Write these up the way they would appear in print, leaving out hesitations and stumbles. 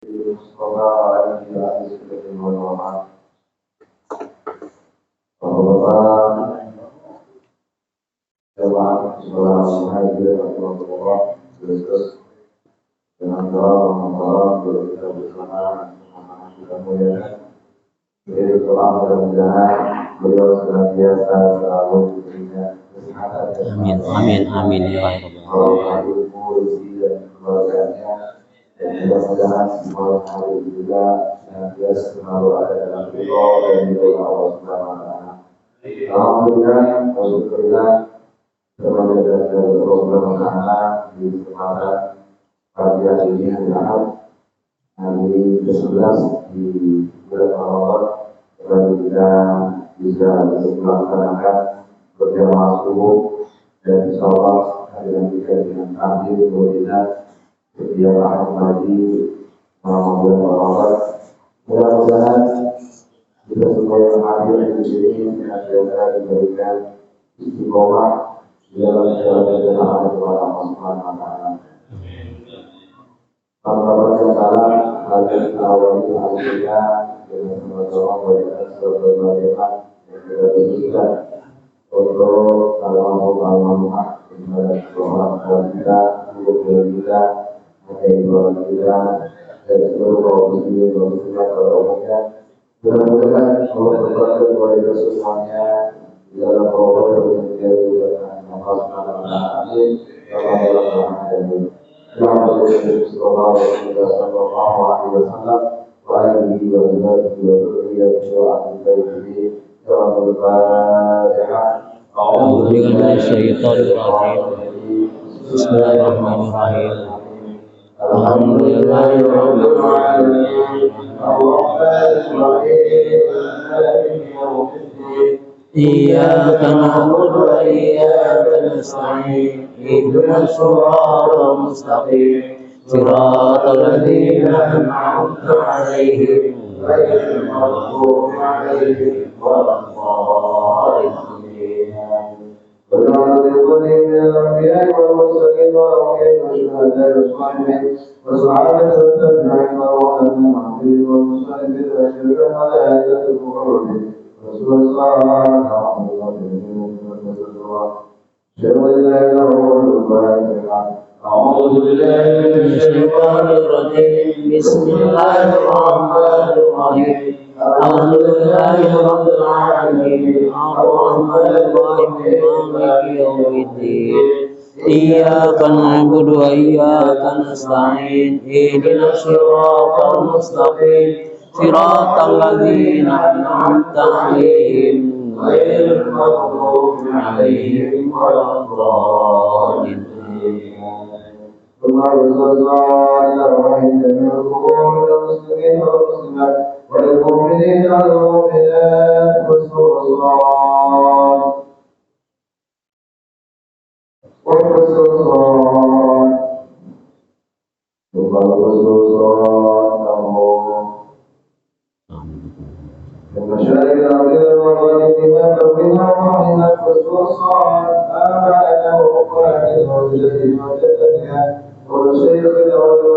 Mustafa alaihi wasallam. Bapak-bapak, jemaah saudara muhajir rahimakumullah, khusus dengan doa memohon kita bersama kita muliakan. Jadi doa mudah-mudahan beliau senantiasa selalu diberikan kesehatan. Amin, amin, amin ya Allah, ilmu, rezeki dan keluarganya. Dan mudah-mudahan semua hari juga senantiasa selalu ada dalam ridho dan ridho Allah Subhanahu wa Ta'ala. Alhamdulillah, alhamdulillah, semuanya dari program anak di kesempatan pagi hari ini hari Ahad, hari ke-11 di bulan Ramadan, dan kita bisa melaksanakan berjamaah subuh dan insyaallah hari yang kita dengan tahdir mulia setiap Ahad pagi bulan Ramadan. Mudah-mudahan kita semua yang hadir di sini senantiasa diberikan istiqomah dalam jalan Allah Subhanahu wa Ta'ala. Kabar yang salah hadis awal kita dengan sama-sama memberikan suatu bacaan yang kita berikan untuk almarhumah kepada seorang wanita, guru kita, ibu kita, dan seluruh kaum muslimin dan muslimat pada umumnya. Mudah-mudahan Allah berkati kepada kita semuanya dalam program yang kita berikan. Allah Subhanahu wa Ta'ala. Amin. Sallallahu alaihi wasallam wa alihi wa sahbihi wa dzurriyyatihi wa ahli baitihi. A'udzu billahi minasyaitonir rajim. Bismillahirrahmanirrahim. Alhamdulillahirabbil alamin. Arrahmanir rahim. Maliki yaumiddin. Iyyaka na'budu wa iyyaka nasta'in. Ihdinas siratal mustaqim. Siratal ladzina an'amta 'alaihim ghairil maghdubi 'alaihim waladdallin. وَلَقَدْ من الْأَنْبِيَاءِ وَالْمُرْسَلِينَ وَالْأَنْبِيَاءِ وَالشُّهَدَاءِ وَالصَّالِحِينَ وَالصَّحَابَةِ وَالتَّابِعِينَ وَمَنْ تَبِعَهُم بِإِحسَانٍ إِلَى يَوْمِ الدِّينِ وَالْمَلَائِكَةُ الْمُقَرَّبُونَ رسول الله ورحمة الله وبركاته. أشهد أن لا إله إلا الله. أعوذ بالله من الشيطان الرجيم. بسم الله الرحمن الرحيم. الحمد لله رب العالمين. الرحمن الرحيم. مالك يوم الدين. إياك نعبد وإياك نستعين. اهدنا الصراط المستقيم. صراط الذين أنعمت عليهم غير المغضوب عليهم ولا الضالين. اللهم صل على محمد جميع القبور من المسلمين والمسلمات والمؤمنين والمؤمنات والصلاة المشارق الأرضية والمغاربها تبريها ومعينات والصوصات آبائنا وأخواتنا وجدتنا وجدتنا والشيخ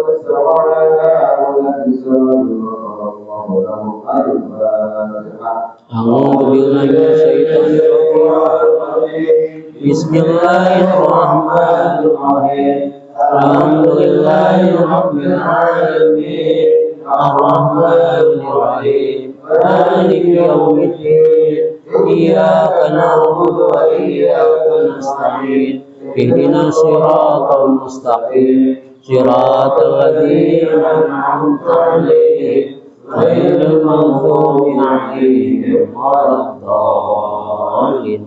والسمعنا والنساء الله لهم الفاتحة. أعوذ بالله من الشيطان الرجيم. بسم الله الرحمن الرحيم. الحمد لله رب العالمين. الرحمن الرحيم. مالك يوم الدين. إياك نعبد وإياك نستعين. اهدنا الصراط المستقيم. صراط الذين أنعمت عليهم غير المغضوب عليهم ولا الضالين.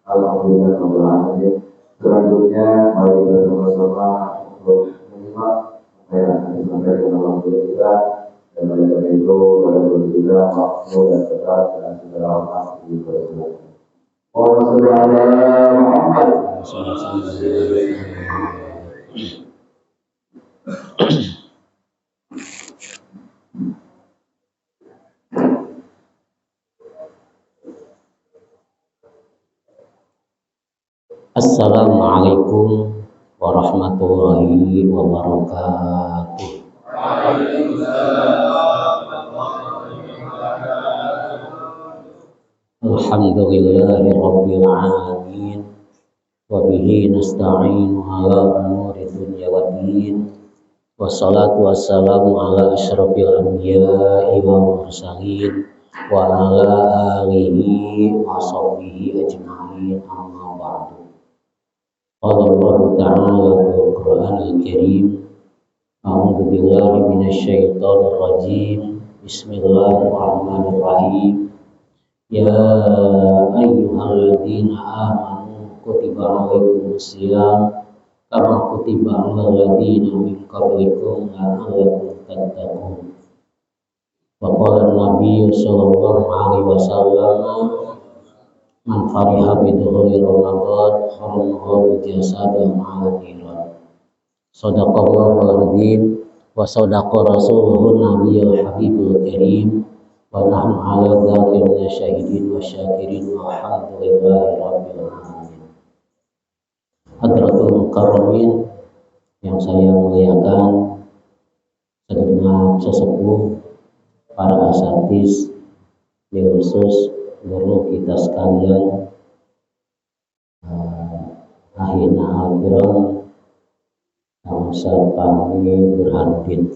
Alhamdulillah. Selanjutnya mari kita bersama untuk menyimak apa yang akan disampaikan dalam kuliah kita, dan oleh itu pada berjuga makmur dan tetap dan segala hormat dipersilakan. Assalamualaikum warahmatullahi warahmatullahi wabarakatuh. Alhamdulillahi rabbil alamin wa bihi nasta'inu ala umuri dunya waddin. Wassalatu wassalamu ala asyrafil anbiya'i wal mursalin wa ala alihi wa sahbihi ajma'in, amma ba'du. Qala Allah ta'ala fil Qur'anil Karim, a'udzu billahi minasyaitonir rajim. Bismillahirrahmanirrahim. Ya ayyuhalladzina amanu kutiba alaikumusiyam kama kutiba alal ladzina min qablikum la'allakum tattaqun. Wa qala an-nabiy sallallahu alaihi wasallam, man fariha bidukhuli Ramadan haramahu jasada ma'adiran. Shadaqallahul adzim wa shadaqa rasuluhun nabiyyul habibul karim. Wa nahnu ala dzalika syahidin wa syakirin walhamdulillahi rabbil alamin. Hadratul mukarramin yang saya muliakan, segenap sesepuh, para asatidz, khusus guru kita sekalian, akhirna al-kiram, Ustaz Fahmi Burhanuddin.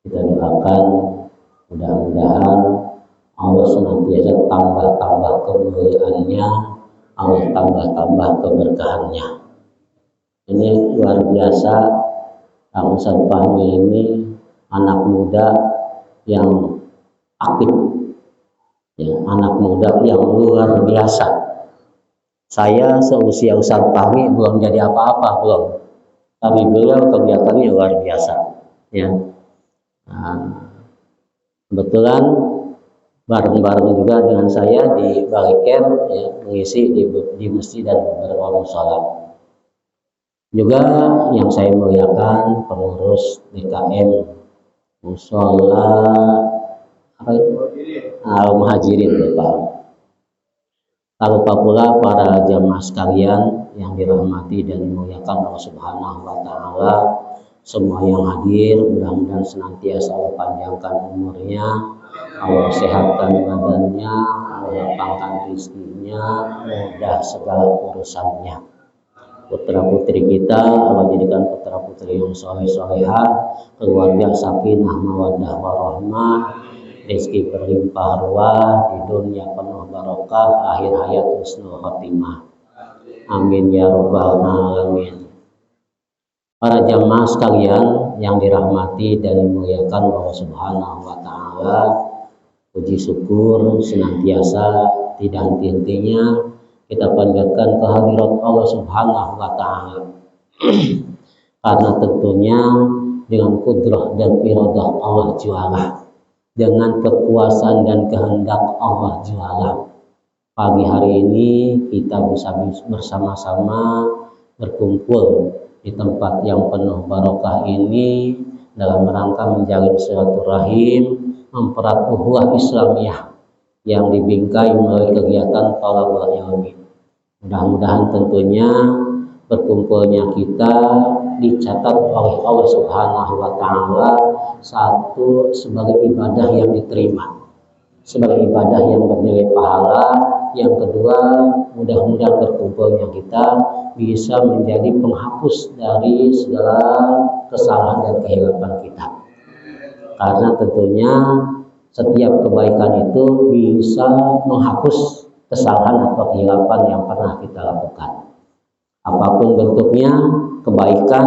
Kita doakan mudah-mudahan Allah senantiasa tambah-tambah kemuliaannya, Allah tambah-tambah keberkahannya. Ini luar biasa, Kang Ustaz Fahmi ini anak muda yang aktif, ya, anak muda yang luar biasa. Saya seusia Ustaz Fahmi belum jadi apa-apa, belum, tapi beliau kegiatannya luar biasa, ya. Kebetulan bareng-bareng juga dengan saya di Baliker, ya, mengisi di masjid dan beberapa mushola. Juga yang saya muliakan pengurus DKM mushola Al-Muhajirin, Pak. Tak lupa pula para jamaah sekalian yang dirahmati dan dimuliakan Allah Subhanahu wa Ta'ala. Semua yang hadir, mudah-mudahan senantiasa Allah panjangkan umurnya, Allah sehatkan badannya, Allah lapangkan rezekinya, mudah segala urusannya. Putra putri kita Allah jadikan putra putri yang soleh-solehah, keluarga sakinah mawaddah warahmah, rezeki berlimpah ruah, di dunia penuh barokah, akhir hayat husnul khotimah. Amin ya rabbal alamin. Para jamaah sekalian yang dirahmati dan dimuliakan Allah Subhanahu wa Ta'ala, puji syukur senantiasa tidak henti-hentinya kita panjatkan kehadirat Allah Subhanahu wa Ta'ala. Karena tentunya dengan kudrah dan iradah Allah jualah, dengan kekuasaan dan kehendak Allah jualah, pagi hari ini kita bisa bersama-sama berkumpul di tempat yang penuh barokah ini dalam rangka menjalin silaturahim, mempererat ukhuwah Islamiyah yang dibingkai melalui kegiatan thalabul ilmi. Mudah-mudahan tentunya berkumpulnya kita dicatat oleh Allah Subhanahu wa Ta'ala satu sebagai ibadah yang diterima, sebagai ibadah yang bernilai pahala. Yang kedua, mudah-mudahan berkumpulnya kita bisa menjadi penghapus dari segala kesalahan dan kehilapan kita. Karena tentunya setiap kebaikan itu bisa menghapus kesalahan atau kehilapan yang pernah kita lakukan. Apapun bentuknya, kebaikan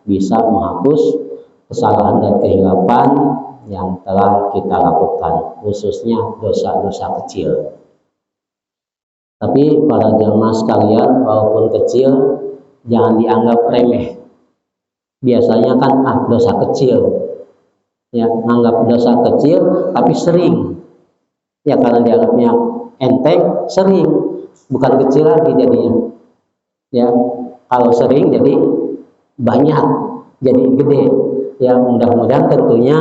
bisa menghapus kesalahan dan kehilapan yang telah kita lakukan, khususnya dosa-dosa kecil. Tapi para jamaah sekalian, walaupun kecil, jangan dianggap remeh. Biasanya kan dosa kecil, ya, menganggap dosa kecil, tapi sering, ya, karena dianggapnya enteng, sering, bukan kecil lagi jadinya. Ya, kalau sering jadi banyak, jadi gede. Ya, mudah-mudahan tentunya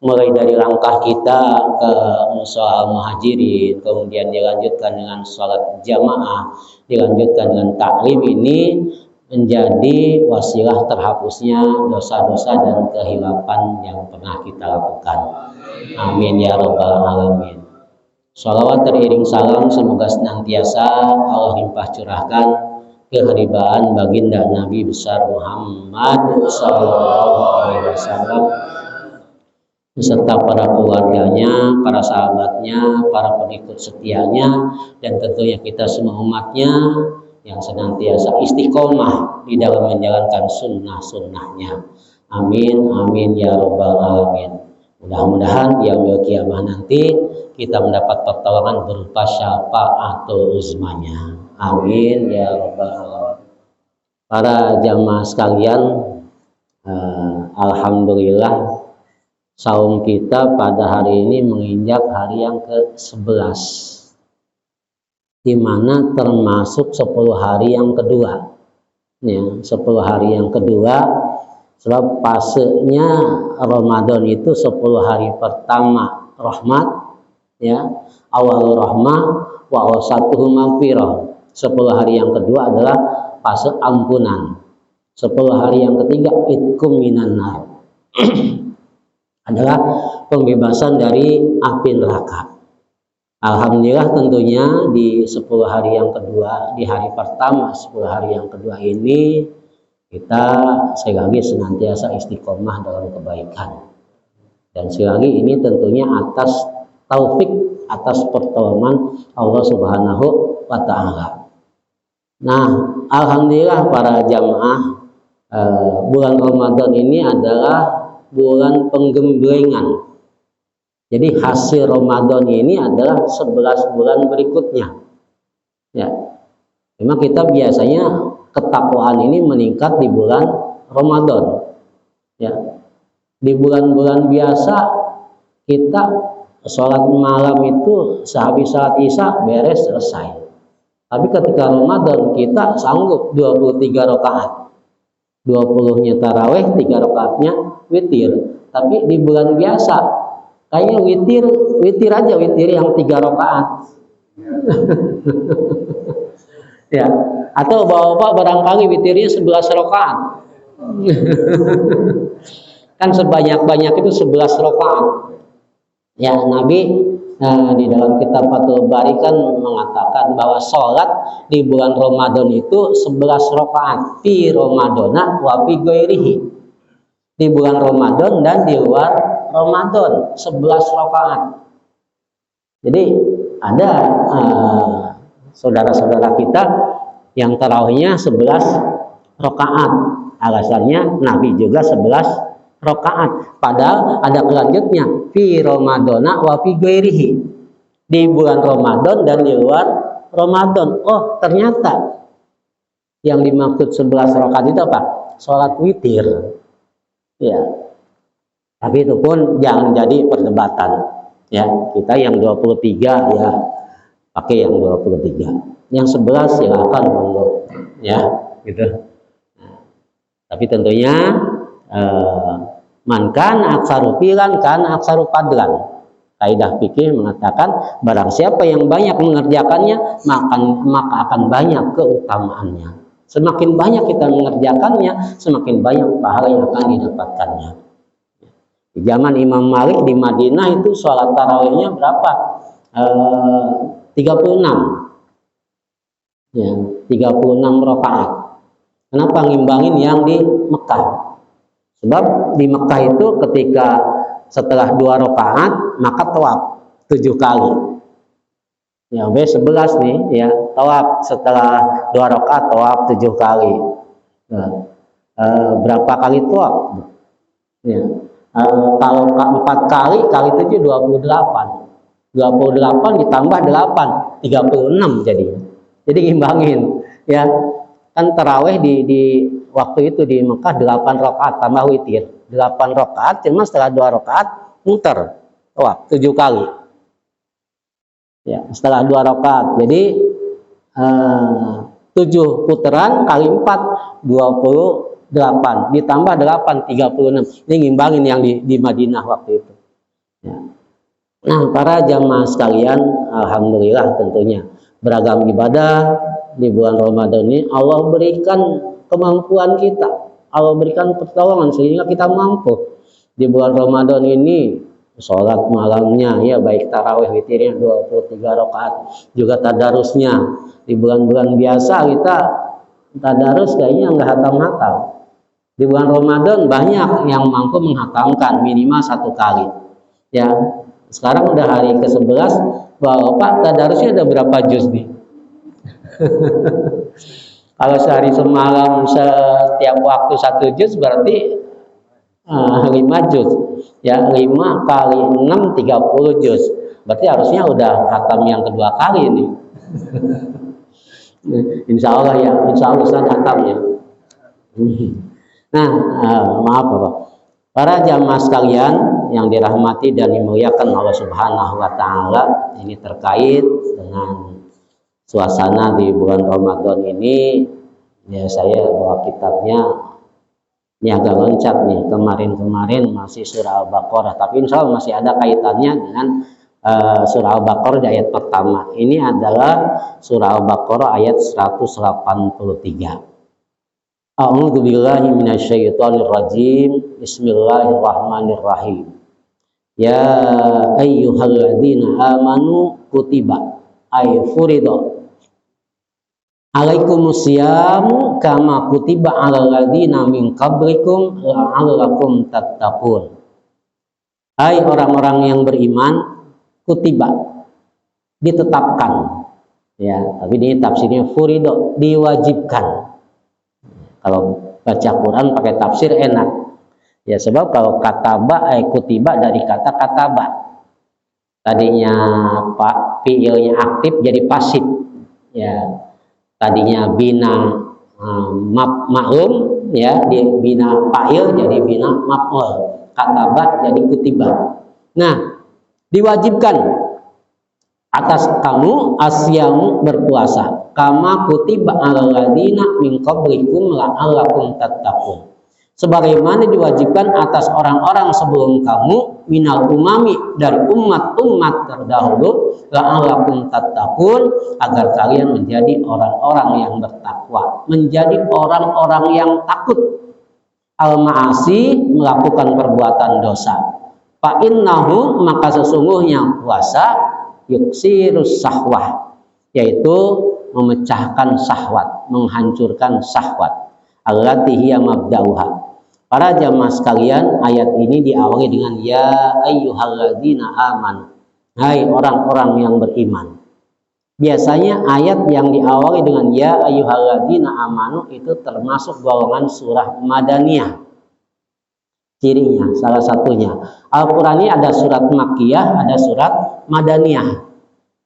mulai dari langkah kita ke mushola Muhajirin, kemudian dilanjutkan dengan sholat jamaah, dilanjutkan dengan taklim, ini menjadi wasilah terhapusnya dosa-dosa dan kehilapan yang pernah kita lakukan. Amin ya rabbal alamin. Shalawat teriring salam semoga senantiasa Allah limpah curahkan keharibaan baginda Nabi besar Muhammad sallallahu alaihi wasallam beserta para keluarganya, para sahabatnya, para pengikut setianya, dan tentunya kita semua umatnya yang senantiasa istiqomah di dalam menjalankan sunnah-sunnahnya. Amin, amin ya rabbal alamin. Mudah-mudahan di yaumil kiamah nanti kita mendapat pertolongan berupa syafaatul uzmanya. Amin ya rabbal alamin. Para jamaah sekalian, alhamdulillah saum kita pada hari ini menginjak hari yang ke-11, di mana termasuk 10 hari yang kedua. Ya, 10 hari yang kedua, sebab fasenya Ramadan itu 10 hari pertama rahmat, ya, awal rahmah wa awsatuhu maghfirah. 10 hari yang kedua adalah fase ampunan. 10 hari yang ketiga itqum minan nar. Adalah pembebasan dari api neraka. Alhamdulillah tentunya di 10 hari yang kedua, di hari pertama 10 hari yang kedua ini kita sekali lagi senantiasa istiqomah dalam kebaikan. Dan sekali lagi ini tentunya atas taufik, atas pertolongan Allah Subhanahu wa taala. Nah, alhamdulillah para jamaah, bulan Ramadan ini adalah bulan penggemblengan. Jadi hasil Ramadan ini adalah 11 bulan berikutnya. Ya. Memang kita biasanya ketakwaan ini meningkat di bulan Ramadan. Ya. Di bulan-bulan biasa kita sholat malam itu sehabis sholat Isya beres selesai. Tapi ketika Ramadan kita sanggup 23 rakaat. 20-nya taraweh, 3 rakaatnya witir. Tapi di bulan biasa kayaknya witir aja, witir yang 3 rakaat. Ya, atau bapak barangkali witirnya 11 rakaat. Kan sebanyak-banyak itu 11 rakaat. Ya, Nabi di dalam kitab Fathul Bari kan mengatakan bahwa sholat di bulan Ramadan itu 11 rakaat fi Ramadana wa fi ghairihi. Di bulan Ramadan dan di luar Ramadan 11 rakaat. Jadi ada saudara-saudara kita yang tarawihnya 11 rakaat. Alasannya Nabi juga 11 rakaat. Padahal ada kelanjutnya fi Ramadana wa fi ghairihi. Di bulan Ramadan dan di luar Ramadan. Oh, ternyata yang dimaksud 11 rakaat itu apa? Sholat witir. Ya. Tapi itu pun jangan jadi perdebatan. Ya, kita yang 23 ya pakai yang 23. Yang 11 silakan monggo. Ya, gitu. Nah, tapi tentunya man kana aksaru filan kana aksaru fadlan. Kaidah fikih mengatakan barang siapa yang banyak mengerjakannya maka akan banyak keutamaannya. Semakin banyak kita mengerjakannya, semakin banyak pahala yang akan didapatkannya. Di zaman Imam Malik di Madinah itu sholat tarawihnya berapa? 36. Ya, 36 rakaat. Kenapa ngimbangin yang di Mekah? Sebab di Mekah itu ketika setelah 2 rakaat maka tawaf 7 kali. Ya, B11 nih ya, tawaf setelah 2 rakaat tawaf 7 kali. Nah, berapa kali tawaf? Ya. Kalau 4 kali 7 28. 28 ditambah 8 36 jadinya. Jadi imbangin ya. Kan tarawih di waktu itu di Mekah 8 rakaat tambah witir. 8 rakaat cuma setelah 2 rakaat muter. Tawaf 7 kali. Ya, setelah 2 rakaat. Jadi 7 putaran kali 4 28 ditambah 8 36. Ini ngimbangin yang di Madinah waktu itu. Ya. Nah, para jamaah sekalian, alhamdulillah tentunya beragam ibadah di bulan Ramadan ini Allah berikan kemampuan kita. Allah berikan pertolongan sehingga kita mampu di bulan Ramadan ini sholat malamnya ya, baik tarawih witirnya 23 rakaat, juga tadarusnya. Di bulan-bulan biasa kita tadarus kayaknya nggak hatam-hatam. Di bulan Ramadan banyak yang mampu menghatamkan minimal 1 kali. Ya, sekarang udah hari ke-11, Bapak tadarusnya udah berapa juz nih? Kalau sehari semalam setiap waktu 1 juz berarti 5 juz. Ya, 5 kali 6 30 juz. Berarti harusnya udah khatam yang kedua kali nih. Insya Allah ya, insya Allah Ustaz khatam ya. Nah, maaf Bapak. Para jamaah sekalian yang dirahmati dan dimuliakan Allah Subhanahu wa taala, ini terkait dengan suasana di bulan Ramadan ini, ya saya bawa kitabnya ini agak loncat nih. Kemarin masih surah Al-Baqarah, tapi insya Allah masih ada kaitannya dengan surah Al-Baqarah di ayat pertama. Ini adalah surah Al-Baqarah ayat 183. A'udzu billahi minasyaitonir rajim. Bismillahirrahmanirrahim. Ya ayyuhalladzina amanu kutiba ay furido alaikumusyamu kama kutiba alal ladzina min qablikum la'allakum tattaqun. Hai orang-orang yang beriman, kutiba ditetapkan. Ya, tapi ini tafsirnya furido, diwajibkan. Kalau baca Quran pakai tafsir enak. Ya, sebab kalau kataba kutiba dari kata kataba. Tadinya Pak fiilnya aktif jadi pasif. Ya. Tadinya bina ma'lum ya, di bina fa'il jadi bina maf'ul. Kataba jadi kutiba. Nah, diwajibkan atas kamu asyamu berpuasa kama kutiba alal ladzina min qablikum la'allakum tattaqun. Sebagaimana diwajibkan atas orang-orang sebelum kamu minal umami, dari umat-umat terdahulu, la'allakum tattaqun, agar kalian menjadi orang-orang yang bertakwa, menjadi orang-orang yang takut al-ma'asi, melakukan perbuatan dosa. Fa innahu, maka sesungguhnya puasa yuksirus sahwah, yaitu memecahkan syahwat, menghancurkan syahwat. Allati hiya mabda'uha. Para jamaah sekalian, ayat ini diawali dengan ya ayyuhalladzina aman. Hai orang-orang yang beriman. Biasanya ayat yang diawali dengan ya ayyuhalladzina amanu itu termasuk golongan surah Madaniyah. Cirinya salah satunya. Al-Qur'an ini ada surat Makkiyah, ada surat Madaniyah.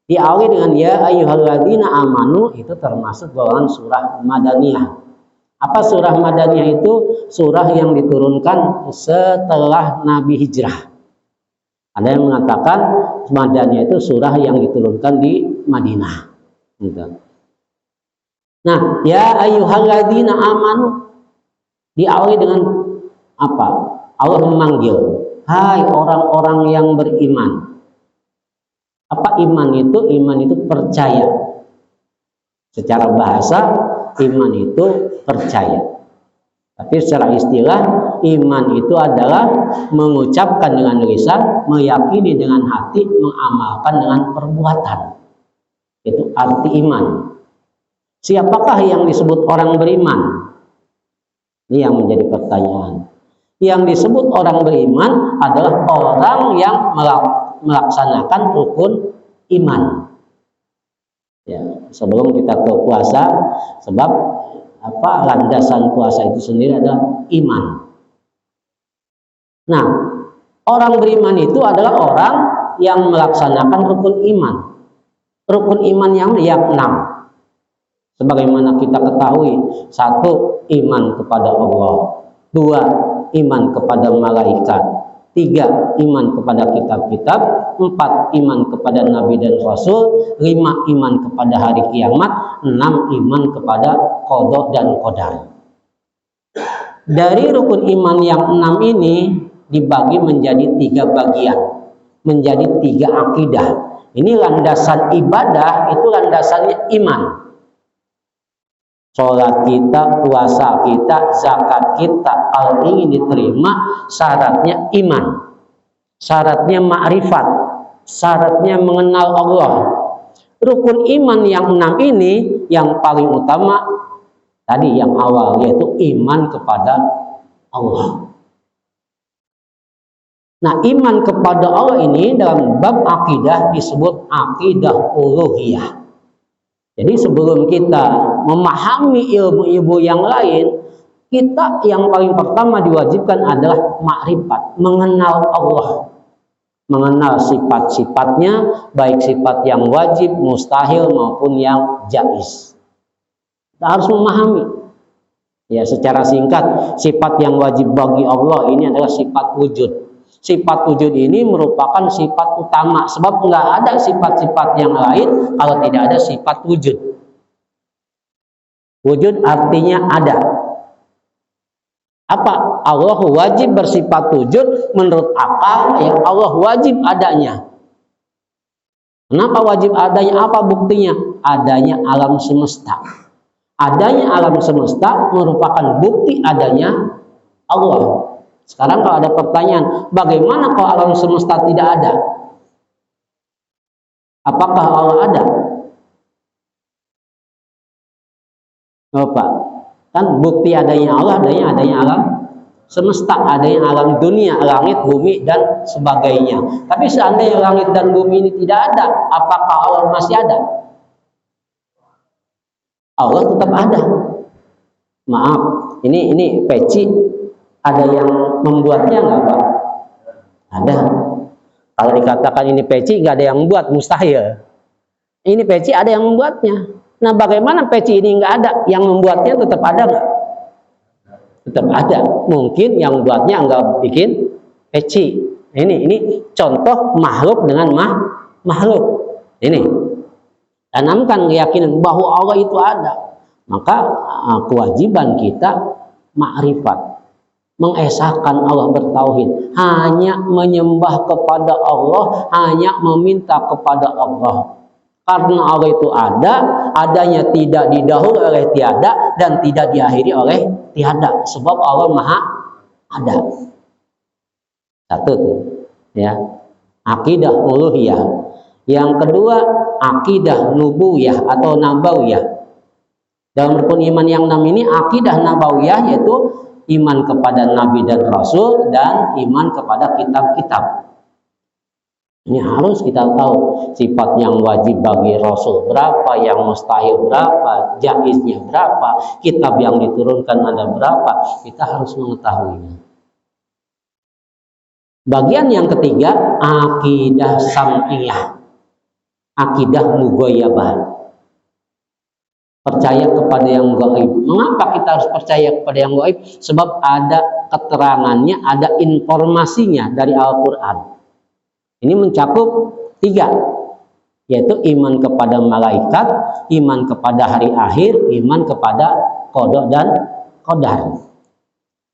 Diawali dengan ya ayyuhalladzina amanu itu termasuk golongan surah Madaniyah. Apa surah Madaniyah itu? Surah yang diturunkan setelah Nabi hijrah. Ada yang mengatakan Madaniyah itu surah yang diturunkan di Madinah. Gitu. Nah, ya ayyuhalladzina amanu diawali dengan apa? Allah memanggil, hai orang-orang yang beriman. Apa iman itu? Iman itu percaya. Secara bahasa iman itu percaya. Tapi secara istilah iman itu adalah mengucapkan dengan lisan, meyakini dengan hati, mengamalkan dengan perbuatan. Itu arti iman. Siapakah yang disebut orang beriman? Ini yang menjadi pertanyaan. Yang disebut orang beriman adalah orang yang melaksanakan rukun iman. Ya, sebelum kita ke puasa, sebab landasan puasa itu sendiri adalah iman. Nah, orang beriman itu adalah orang yang melaksanakan rukun iman. Rukun iman yang 6. Sebagaimana kita ketahui, 1. Iman kepada Allah, 2. Iman kepada malaikat, 3. Iman kepada kitab-kitab, 4. Iman kepada nabi dan rasul, 5. Iman kepada hari kiamat, 6. Iman kepada qada dan qadar. Dari rukun iman yang 6 ini dibagi menjadi 3 bagian, menjadi 3 akidah. Ini landasan ibadah, itu landasannya iman. sholat kita, puasa kita, zakat kita, kalau ingin diterima syaratnya iman, syaratnya ma'rifat, syaratnya mengenal Allah. Rukun iman yang 6 ini yang paling utama tadi yang awal, yaitu iman kepada Allah. Nah, iman kepada Allah ini dalam bab akidah disebut akidah uluhiyah. Jadi sebelum kita memahami ilmu-ilmu yang lain, kita yang paling pertama diwajibkan adalah makrifat, mengenal Allah, mengenal sifat-sifatnya, baik sifat yang wajib, mustahil maupun yang jaiz. Kita harus memahami. Ya, secara singkat, sifat yang wajib bagi Allah ini adalah sifat wujud. Sifat wujud ini merupakan sifat utama, sebab nggak ada sifat-sifat yang lain kalau tidak ada sifat wujud. Wujud artinya ada. Apa? Allah wajib bersifat wujud menurut akal, ya Allah wajib adanya. Kenapa wajib adanya? Apa buktinya? Adanya alam semesta. Adanya alam semesta merupakan bukti adanya Allah. Sekarang kalau ada pertanyaan, bagaimana kalau alam semesta tidak ada? Apakah Allah ada? Bapak, kan bukti adanya Allah, adanya alam semesta, adanya alam dunia, langit, bumi, dan sebagainya. Tapi seandainya langit dan bumi ini tidak ada, apakah Allah masih ada? Allah tetap ada. Maaf, ini peci, ada yang membuatnya nggak, Pak? Ada. Kalau dikatakan ini peci nggak ada yang membuat, mustahil. Ini peci ada yang membuatnya. Nah, bagaimana peci ini nggak ada, yang membuatnya tetap ada nggak? Tetap ada. Mungkin yang membuatnya nggak bikin peci. Ini contoh makhluk dengan makhluk. Ini tanamkan keyakinan bahwa Allah itu ada. Maka kewajiban kita makrifat, mengesahkan Allah, bertauhid, hanya menyembah kepada Allah, hanya meminta kepada Allah. Karena Allah itu ada, adanya tidak didahului oleh tiada dan tidak diakhiri oleh tiada. Sebab Allah Maha ada. Satu tuh, ya. Akidah uluhiyah. Yang kedua, akidah nubuwiyah atau nabawiyah. Dalam rukun iman yang 6 ini, akidah nabawiyah yaitu iman kepada nabi dan rasul dan iman kepada kitab-kitab. Ini harus kita tahu sifat yang wajib bagi rasul berapa, yang mustahil berapa, jaiznya berapa, kitab yang diturunkan ada berapa, kita harus mengetahuinya. Bagian yang ketiga, akidah sam'iyah, akidah mughayyabah. Percaya kepada yang gaib. Mengapa kita harus percaya kepada yang gaib? Sebab ada keterangannya, ada informasinya dari Al-Quran. Ini mencakup 3, yaitu iman kepada malaikat, iman kepada hari akhir, iman kepada qada dan qadar.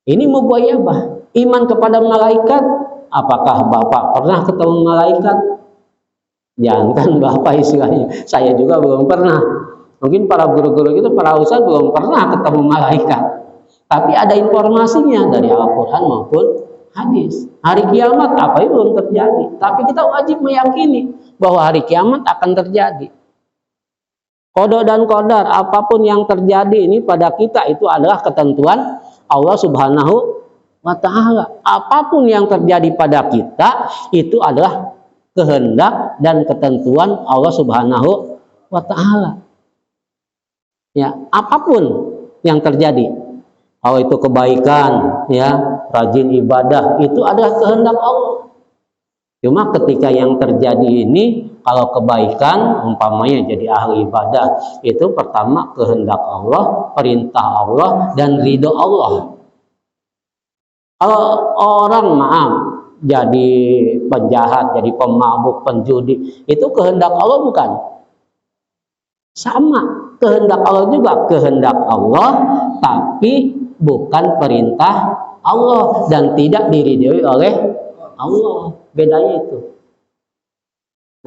Ini mughayyabah. Iman kepada malaikat, apakah Bapak pernah ketemu malaikat? Jangan Bapak istilahnya, saya juga belum pernah. Mungkin para guru-guru itu, para ustaz belum pernah ketemu malaikat. Tapi ada informasinya dari Al-Quran maupun hadis. Hari kiamat apa itu belum terjadi, tapi kita wajib meyakini bahwa hari kiamat akan terjadi. Qada dan qadar, apapun yang terjadi ini pada kita itu adalah ketentuan Allah Subhanahu wa ta'ala. Apapun yang terjadi pada kita itu adalah kehendak dan ketentuan Allah Subhanahu wa ta'ala. Ya, apapun yang terjadi, kalau itu kebaikan, ya, rajin ibadah, itu adalah kehendak Allah. Cuma ketika yang terjadi ini, kalau kebaikan, umpamanya jadi ahli ibadah, itu pertama kehendak Allah, perintah Allah, dan ridho Allah. Kalau orang, maaf, jadi penjahat, jadi pemabuk, penjudi, itu kehendak Allah bukan? Sama, kehendak Allah juga, kehendak Allah, tapi bukan perintah Allah dan tidak diridhoi oleh Allah. Bedanya itu.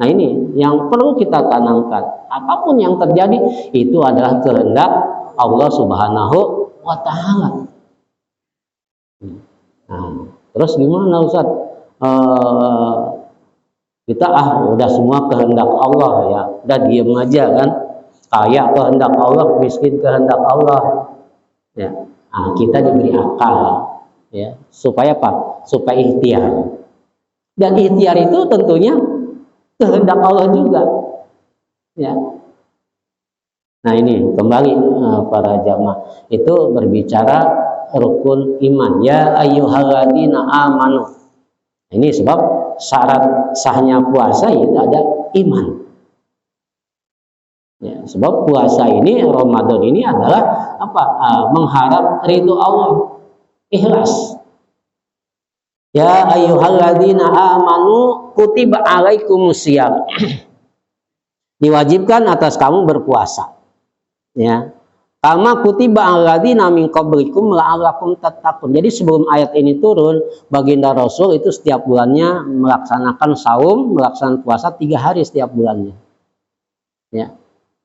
Nah, ini yang perlu kita tanamkan. Apapun yang terjadi itu adalah kehendak Allah Subhanahu wa Ta'ala. Nah, terus gimana Ustaz? Kita udah semua kehendak Allah ya, udah diem aja kan, kaya kehendak Allah, miskin kehendak Allah ya. Nah, kita diberi akal ya, supaya apa? Supaya ikhtiar, dan ikhtiar itu tentunya kehendak Allah juga ya. Nah ini kembali para jamaah itu berbicara rukun iman, ya ayyuhalladzina amanu. Ini sebab syarat sahnya puasa itu ada iman. Ya, sebab puasa ini, Ramadan ini adalah apa? Mengharap ridho Allah, ikhlas. Ya ayyuhalladzina amanu kutiba alaikumusiyam. Diwajibkan atas kamu berpuasa. Ya. Kama kutiba alladzina min qablikum la'allakum tattaqun. Jadi sebelum ayat ini turun, baginda Rasul itu setiap bulannya melaksanakan saum, melaksanakan puasa 3 hari setiap bulannya. Ya.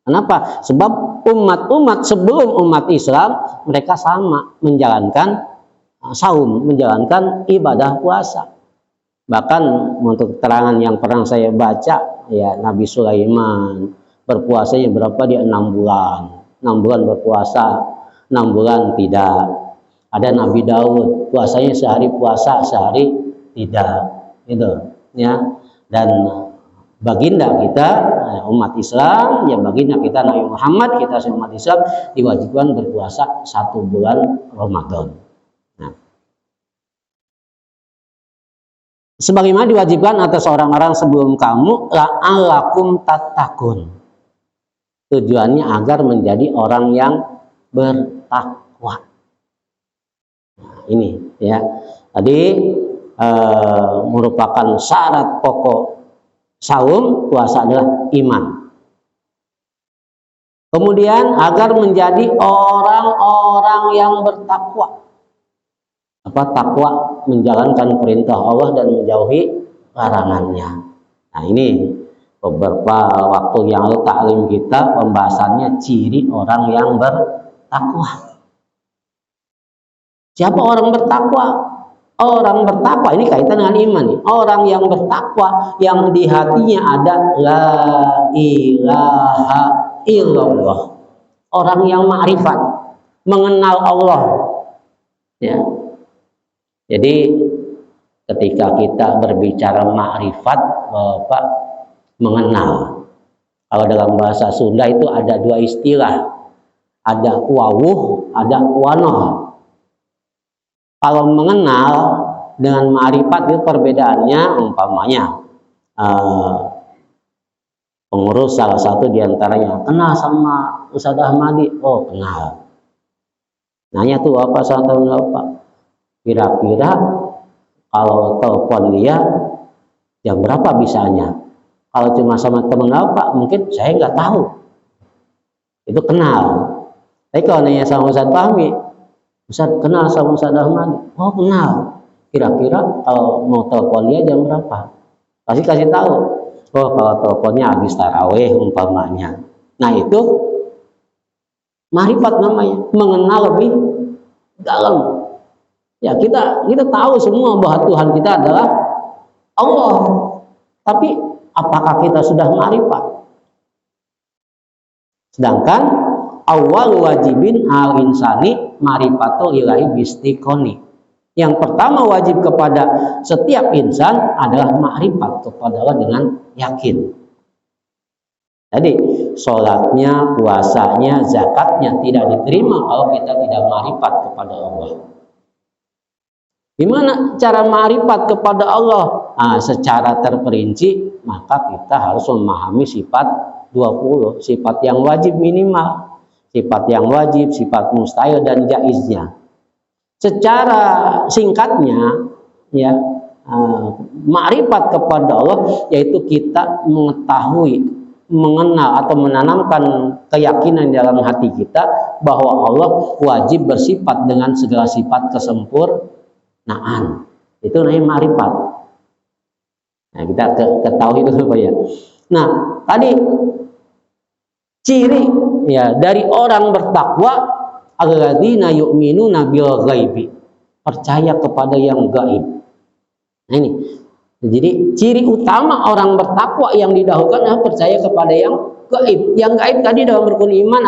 Kenapa? Sebab umat-umat sebelum umat Islam mereka sama menjalankan saum, menjalankan ibadah puasa. Bahkan untuk keterangan yang pernah saya baca, ya Nabi Sulaiman berpuasanya berapa dia? 6 bulan. 6 bulan berpuasa, 6 bulan tidak. Ada Nabi Daud puasanya sehari puasa, sehari tidak, gitu ya. Dan baginda kita umat Islam, ya baginda kita Nabi Muhammad, kita umat Islam diwajibkan berpuasa 1 bulan Ramadan. Nah, sebagaimana diwajibkan atas orang-orang sebelum kamu, la'allakum tattaqun. Tujuannya agar menjadi orang yang bertakwa. Nah, ini ya. Tadi merupakan syarat pokok saum puasa adalah iman. Kemudian agar menjadi orang-orang yang bertakwa. Apa takwa? Menjalankan perintah Allah dan menjauhi larangannya. Nah, ini beberapa waktu yang lalu taklim kita pembahasannya ciri orang yang bertakwa. Siapa orang bertakwa? Orang bertakwa ini kaitan dengan iman nih. Orang yang bertakwa yang di hatinya ada la ilaha illallah. Orang yang ma'rifat, mengenal Allah. Ya. Jadi ketika kita berbicara ma'rifat, Bapak, mengenal. Kalau dalam bahasa Sunda itu ada 2 istilah. Ada wawuh, ada wanoh. Kalau mengenal dengan ma'rifat itu perbedaannya, umpamanya pengurus salah satu diantaranya kenal sama Ustadz Ahmadi, oh kenal. Nanya tuh apa sama tahun apa? Kira-kira kalau telepon dia jam berapa bisanya? Kalau cuma sama temen apa, mungkin saya nggak tahu. Itu kenal. Tapi kalau nanya sama Ustadz Fahmi, Ustadz kenal sama Ustadz Ahmad? Oh kenal. Kira-kira kalau mau telepon dia jam berapa? Pasti kasih tahu. Oh kalau teleponnya habis taraweh umpamanya. Nah itu ma'rifat namanya, mengenal lebih dalam. Ya kita tahu semua bahwa Tuhan kita adalah Allah. Tapi apakah kita sudah ma'rifat? Sedangkan awal wajibin al insani ma'rifatu ilahi bistiqoni. Yang pertama wajib kepada setiap insan adalah ma'rifat kepada Allah dengan yakin. Jadi sholatnya, puasanya, zakatnya tidak diterima kalau kita tidak ma'rifat kepada Allah. Gimana cara ma'rifat kepada Allah? Nah, secara terperinci, maka kita harus memahami sifat 20, sifat yang wajib minimal, sifat yang wajib, sifat mustahil dan jaiznya. Secara singkatnya, ya, ma'rifat kepada Allah yaitu kita mengetahui, mengenal atau menanamkan keyakinan dalam hati kita bahwa Allah wajib bersifat dengan segala sifat kesempurnaan. Itu namanya ma'rifat. Nah, kita ketahui dulu Pak ya. Nah, tadi ciri ya dari orang bertakwa, alladzina yu'minuna bil ghaibi, percaya kepada yang gaib. Nah ini, jadi ciri utama orang bertakwa yang didahulukan adalah percaya kepada yang gaib. Yang gaib tadi dalam rukun iman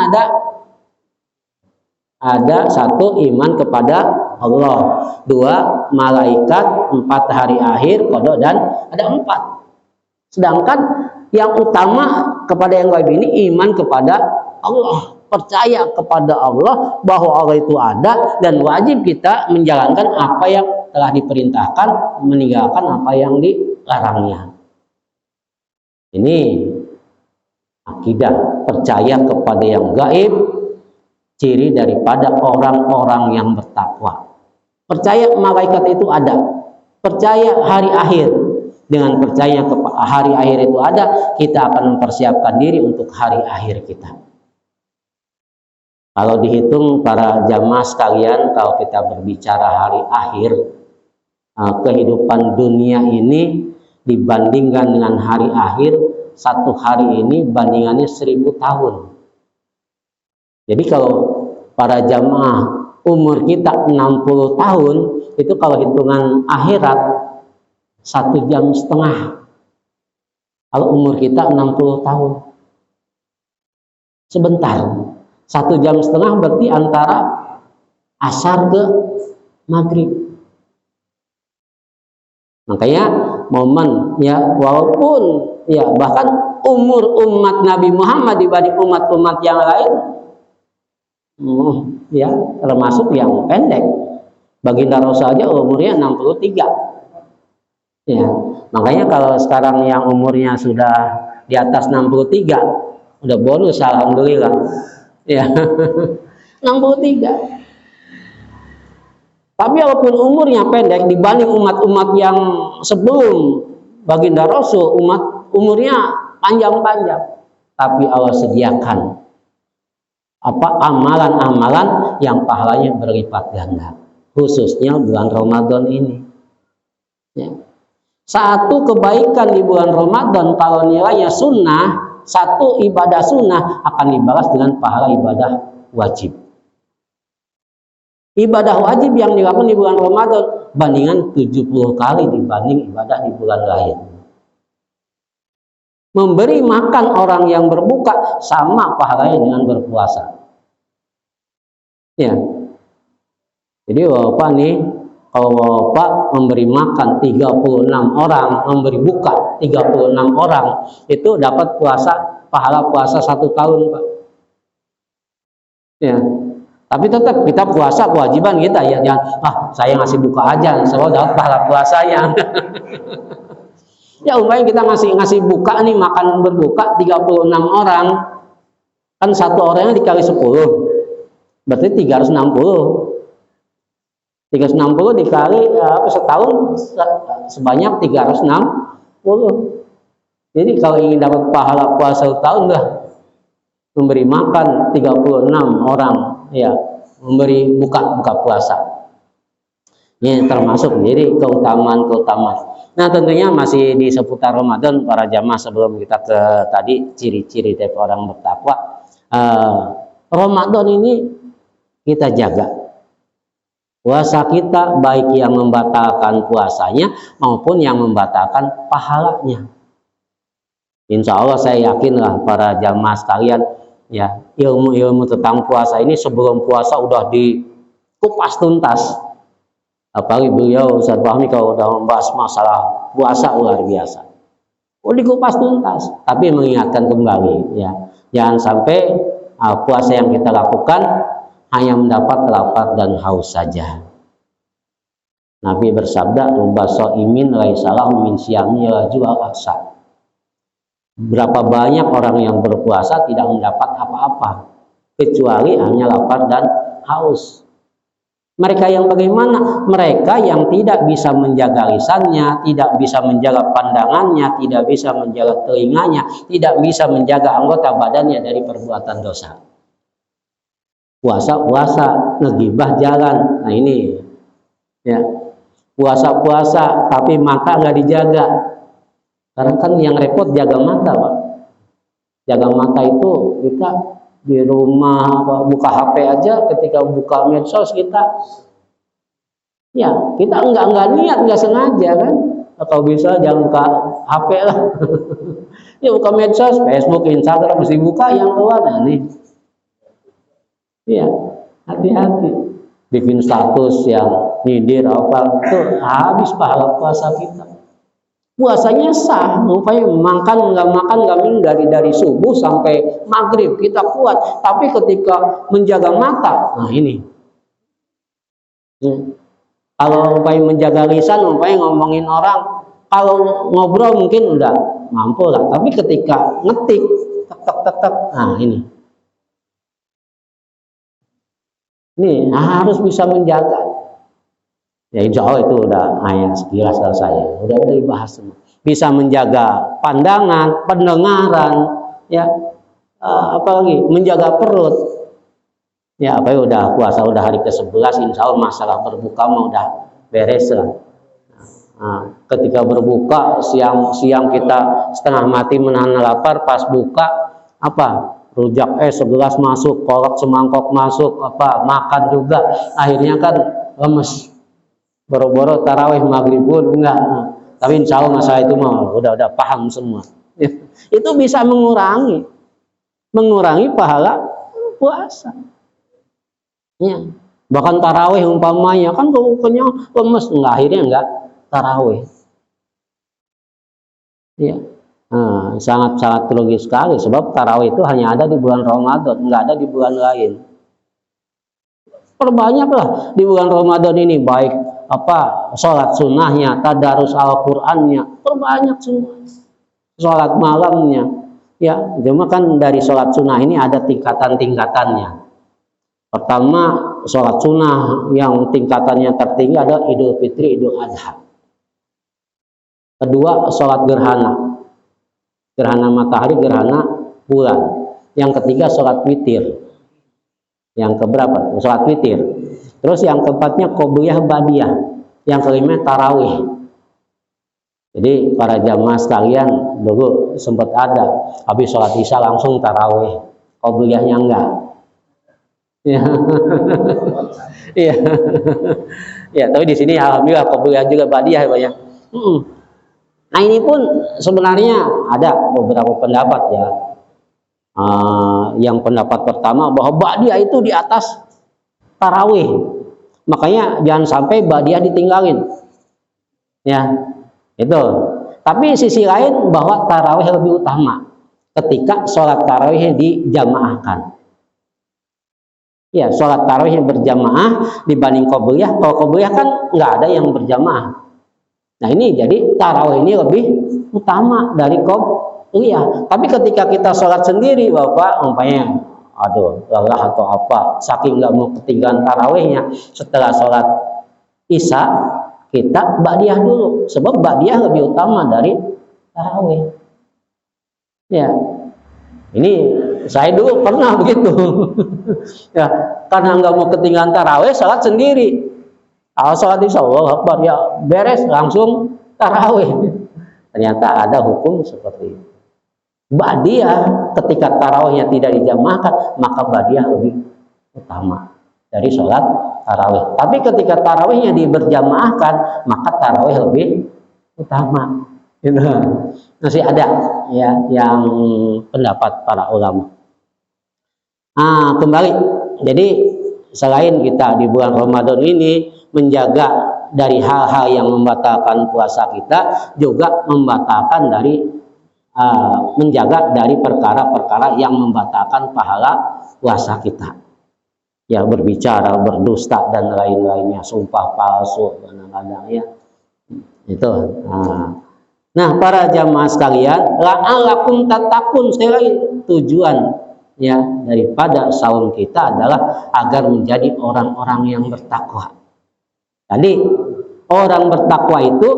ada satu, iman kepada Allah, dua, malaikat, empat, hari akhir, qada, dan ada empat. Sedangkan yang utama kepada yang gaib ini iman kepada Allah, percaya kepada Allah bahwa Allah itu ada dan wajib kita menjalankan apa yang telah diperintahkan, meninggalkan apa yang dilarangnya. Ini akidah percaya kepada yang gaib, ciri daripada orang-orang yang bertakwa. Percaya malaikat itu ada, percaya hari akhir. Dengan percaya hari akhir itu ada, kita akan mempersiapkan diri untuk hari akhir kita. Kalau dihitung para jamaah sekalian, kalau kita berbicara hari akhir, kehidupan dunia ini dibandingkan dengan hari akhir, satu hari ini bandingannya 1000 tahun. Jadi kalau para jamaah umur kita 60 tahun, itu kalau hitungan akhirat 1,5 jam. Kalau umur kita 60 tahun, sebentar. 1,5 jam berarti antara asar ke maghrib. Makanya momen ya, walaupun ya bahkan umur umat Nabi Muhammad dibanding umat-umat yang lain ya termasuk yang pendek. Baginda Rasul saja umurnya 63. Ya, makanya kalau sekarang yang umurnya sudah di atas 63, udah bonus, alhamdulillah. Ya, 63. Tapi walaupun umurnya pendek dibanding umat-umat yang sebelum Baginda Rasul, umat umurnya panjang-panjang. Tapi Allah sediakan amalan-amalan yang pahalanya berlipat ganda, khususnya bulan Ramadan ini. Ya. Satu kebaikan di bulan Ramadan kalau nilainya sunnah, satu ibadah sunnah akan dibalas dengan pahala ibadah wajib. Ibadah wajib yang dilakukan di bulan Ramadan bandingan 70 kali dibanding ibadah di bulan lain. Memberi makan orang yang berbuka sama pahalanya dengan berpuasa. Ya. Jadi Bapak nih, kalau Bapak memberi makan 36 orang, memberi buka 36 orang, itu dapat pahala puasa 1 tahun, Pak. Ya. Tapi tetap kita puasa kewajiban kita ya, jangan saya ngasih buka aja, selalu dapat pahala puasanya. Ya umpamanya kita ngasih buka nih, makan berbuka 36 orang, kan satu orangnya dikali 10, berarti 360. 360 dikali setahun sebanyak 360. Jadi kalau ingin dapat pahala puasa setahun dah memberi makan 36 orang, ya, memberi buka puasa. Ini termasuk jadi keutamaan. Nah, tentunya masih di seputar Ramadan para jamaah, sebelum kita ke tadi ciri-ciri dari orang bertakwa. Ramadan ini kita jaga puasa kita, baik yang membatalkan puasanya maupun yang membatalkan pahalanya. Insya Allah saya yakinlah para jamaah sekalian, ya, ilmu-ilmu tentang puasa ini sebelum puasa udah dikupas tuntas. Apalagi beliau Ustaz Fahmi kalau udah membahas masalah puasa luar biasa. Dikupas tuntas, tapi mengingatkan kembali, ya, jangan sampai puasa yang kita lakukan hanya mendapat lapar dan haus saja. Nabi bersabda, "Rubba shaimin laisa lahu min siyami rajul al-aqsa." Berapa banyak orang yang berpuasa tidak mendapat apa-apa kecuali hanya lapar dan haus. Mereka yang bagaimana? Mereka yang tidak bisa menjaga lisannya, tidak bisa menjaga pandangannya, tidak bisa menjaga telinganya, tidak bisa menjaga anggota badannya dari perbuatan dosa. Puasa, ngegibah jalan. Nah ini, ya, puasa tapi mata nggak dijaga. Karena kan yang repot jaga mata, Pak. Jaga mata itu kita di rumah buka HP aja, ketika buka medsos kita nggak niat, nggak sengaja kan. Atau bisa jangan buka HP lah. Ya buka medsos, Facebook, Instagram mesti buka yang keluar. Nah, nih. Iya, hati-hati. Bikin status yang nyindir apa itu habis pahala puasa kita. Puasanya sah, rupanya nggak makan nggak minum dari subuh sampai maghrib kita kuat. Tapi ketika menjaga mata, nah ini. Kalau rupanya menjaga lisan, rupanya ngomongin orang, kalau ngobrol mungkin udah mampu lah. Tapi ketika ngetik, tek, nah ini. Ini harus bisa menjaga. Ya insya Allah itu udah ayat sekilas dari saya, udah dibahas semua. Bisa menjaga pandangan, pendengaran, ya, apalagi menjaga perut. Ya apa ya udah puasa udah hari ke-11, insya Allah masalah berbuka mah udah beres lah. Nah, ketika berbuka siang kita setengah mati menahan lapar, pas buka apa? Rujak segelas masuk, kolak semangkok masuk, apa makan juga, akhirnya kan lemes. Boro-boro tarawih maghrib pun enggak. Tapi insya Allah masalah itu mah udah paham semua. Itu bisa mengurangi pahala puasa. Ya. Bahkan tarawih umpamanya kan kenyang lemes, enggak, akhirnya enggak tarawih. Ya. Nah, sangat logis sekali sebab tarawih itu hanya ada di bulan Ramadan, enggak ada di bulan lain. Perbanyaklah di bulan Ramadan ini, baik apa sholat sunnahnya, tadarus Al-Qur'annya, perbanyak semua. Sholat malamnya, ya, cuma kan dari sholat sunnah ini ada tingkatan-tingkatannya. Pertama, sholat sunnah yang tingkatannya tertinggi adalah Idul Fitri, Idul Adha. Kedua, sholat gerhana matahari, gerhana bulan. Yang ketiga, sholat witir. Yang keberapa? Sholat witir. Terus yang keempatnya qobliyah ba'diyah. Yang kelima tarawih. Jadi para jamaah sekalian dulu sempat ada habis sholat isya langsung tarawih, qobliyahnya enggak. Ya, iya, ya. Tapi di sini alhamdulillah qobliyah juga ba'diyah banyak. Nah ini pun sebenarnya ada beberapa pendapat ya. Yang pendapat pertama bahwa ba'diyah itu di atas tarawih. Makanya jangan sampai ba'diyah ditinggalin. Ya, itu. Tapi sisi lain bahwa tarawih lebih utama ketika sholat tarawih dijamaahkan. Ya, sholat tarawih berjamaah dibanding qobliyah. Kalau qobliyah kan nggak ada yang berjamaah. Nah ini jadi tarawih ini lebih utama dari qobliyah. Tapi ketika kita sholat sendiri, Bapak, umpamanya aduh lelah atau apa, saking nggak mau ketinggalan tarawihnya, setelah sholat isya kita ba'diyah dulu, sebab ba'diyah lebih utama dari tarawih. Ya, ini saya dulu pernah begitu. Ya, karena nggak mau ketinggalan tarawih, sholat sendiri. Sholat isya, Allah Akbar, ya beres langsung tarawih. Ternyata ada hukum seperti itu. Ba'diyah ketika tarawihnya tidak dijamaahkan, maka ba'diyah lebih utama dari sholat tarawih. Tapi ketika tarawihnya diberjamaahkan, maka tarawih lebih utama. Masih ada ya yang pendapat para ulama. Nah, kembali. Jadi selain kita di bulan Ramadan ini menjaga dari hal-hal yang membatalkan puasa kita, juga membatalkan dari menjaga dari perkara-perkara yang membatalkan pahala puasa kita. Ya, berbicara, berdusta dan lain-lainnya, sumpah palsu kadang-kadang ya. Itu. Nah, para jamaah sekalian, la'allakum tattaqun, sekali lagi tujuan ya daripada saum kita adalah agar menjadi orang-orang yang bertakwa. Jadi orang bertakwa itu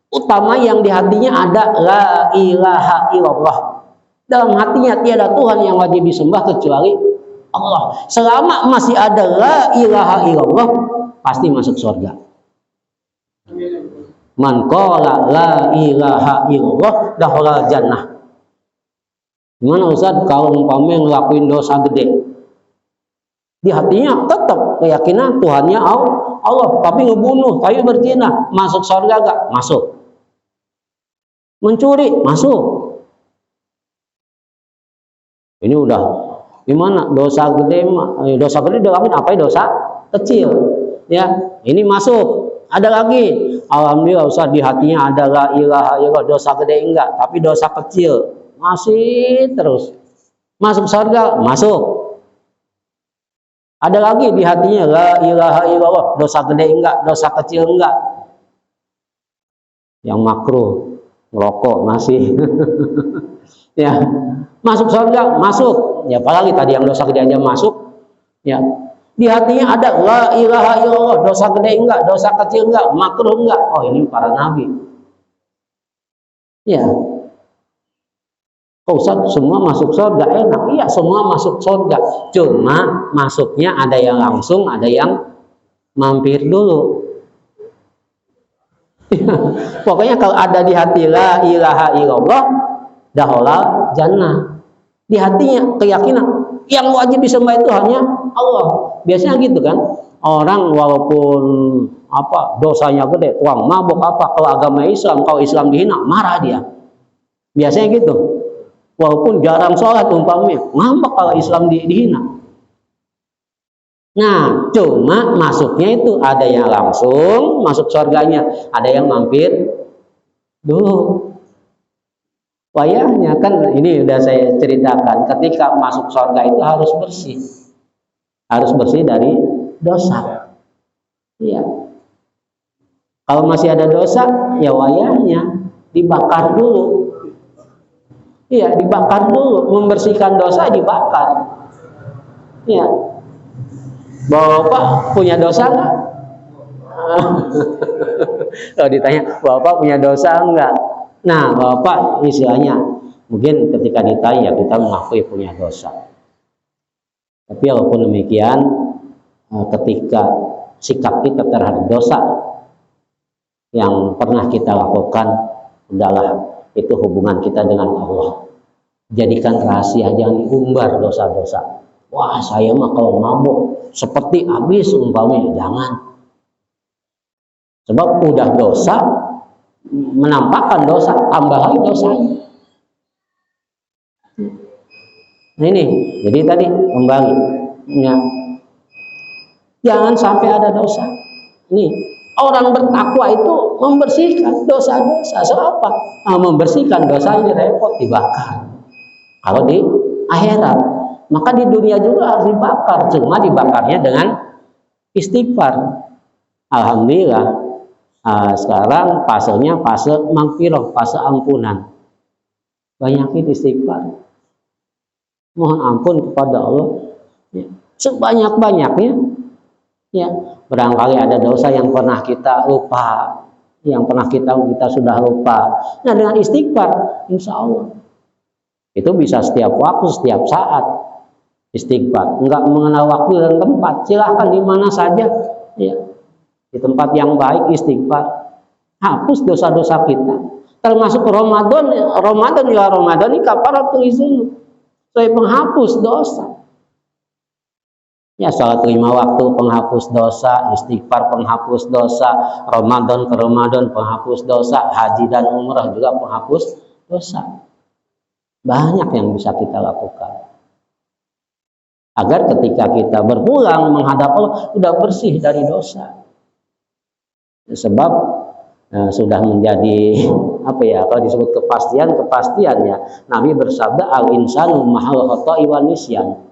utama yang di hatinya ada la ilaha illallah. Dalam hatinya tiada Tuhan yang wajib disembah kecuali Allah. Selama masih ada la ilaha illallah, pasti masuk surga. Man qala la ilaha illallah dakhala jannah. Gimana Ustaz kalau umpamanya ngelakuin dosa gede? Di hatinya tetap keyakinan Tuhannya Allah, tapi ngebunuh, tapi berzina, masuk surga gak? Masuk. Mencuri, masuk. Ini udah gimana? Dosa gede dilakuin apa ya? Dosa kecil. Ya, ini masuk. Ada lagi. Alhamdulillah Ustaz di hatinya ada la ilaha illallah, dosa gede enggak, tapi dosa kecil masih terus. Masuk surga, masuk. Ada lagi di hatinya la ilaha illallah, dosa gede enggak, dosa kecil enggak. Yang makruh, ngerokok masih. Ya, masuk surga, masuk. Ya, apalagi tadi yang dosa gede aja masuk. Ya, di hatinya ada la ilaha illallah, dosa gede enggak, dosa kecil enggak, makruh enggak. Oh, ini para nabi. Ya. Oh, Ustaz, semua masuk surga enak. Iya, semua masuk surga. Cuma masuknya ada yang langsung, ada yang mampir dulu. Pokoknya kalau ada di hati la ilaha illallah, dakhala jannah. Di hatinya keyakinan yang wajib disembah itu hanya Allah. Biasanya gitu kan. Orang walaupun dosanya gede, tukang mabuk kalau agama Islam, kalau Islam dihina, marah dia. Biasanya gitu. Walaupun jarang sholat umpamanya, ngambek kalau Islam dihina. Nah, cuma masuknya itu ada yang langsung masuk surganya, ada yang mampir dulu. Wayahnya kan ini udah saya ceritakan, ketika masuk surga itu harus bersih. Harus bersih dari dosa. Iya. Kalau masih ada dosa, ya wayahnya dibakar dulu. Iya, dibakar dulu, membersihkan dosa dibakar. Iya. Bapak punya dosa enggak? Kalau ditanya, Bapak punya dosa enggak? Nah, Bapak istilahnya mungkin ketika ditanya kita mengakui punya dosa. Tapi walaupun demikian, ketika sikap kita terhadap dosa yang pernah kita lakukan adalah itu hubungan kita dengan Allah. Jadikan rahasia, jangan diumbar dosa-dosa. Wah, saya mah kalau mabuk seperti habis umpamanya, jangan. Sebab udah dosa, menampakkan dosa, tambah lagi dosanya. Nah ini, jadi tadi kembali, ya, jangan sampai ada dosa. Ini orang bertakwa itu membersihkan dosa-dosa. Siapa? Membersihkan dosa ini repot dibakar. Kalau di akhirat, maka di dunia juga harus dibakar. Cuma dibakarnya dengan istighfar. Alhamdulillah, sekarang fasenya fase magfirah, fase ampunan. Banyakin istighfar. Mohon ampun kepada Allah. Ya, sebanyak-banyaknya. Ya, barangkali ada dosa yang pernah kita lupa, yang pernah kita sudah lupa. Nah, dengan istighfar, insya Allah itu bisa setiap waktu, setiap saat istighfar. Enggak mengenal waktu dan tempat. Silahkan di mana saja, ya, di tempat yang baik istighfar. Hapus dosa-dosa kita. Termasuk Ramadan ini kafaratul dzunub. Saya penghapus dosa. Ya, salat 5 waktu penghapus dosa, istighfar penghapus dosa, Ramadan ke Ramadan penghapus dosa, haji dan umrah juga penghapus dosa. Banyak yang bisa kita lakukan. Agar ketika kita berpulang menghadap Allah, sudah bersih dari dosa. Sebab sudah menjadi kalau disebut kepastian ya. Nabi bersabda al-insanu mahal khata'i wan nisyan.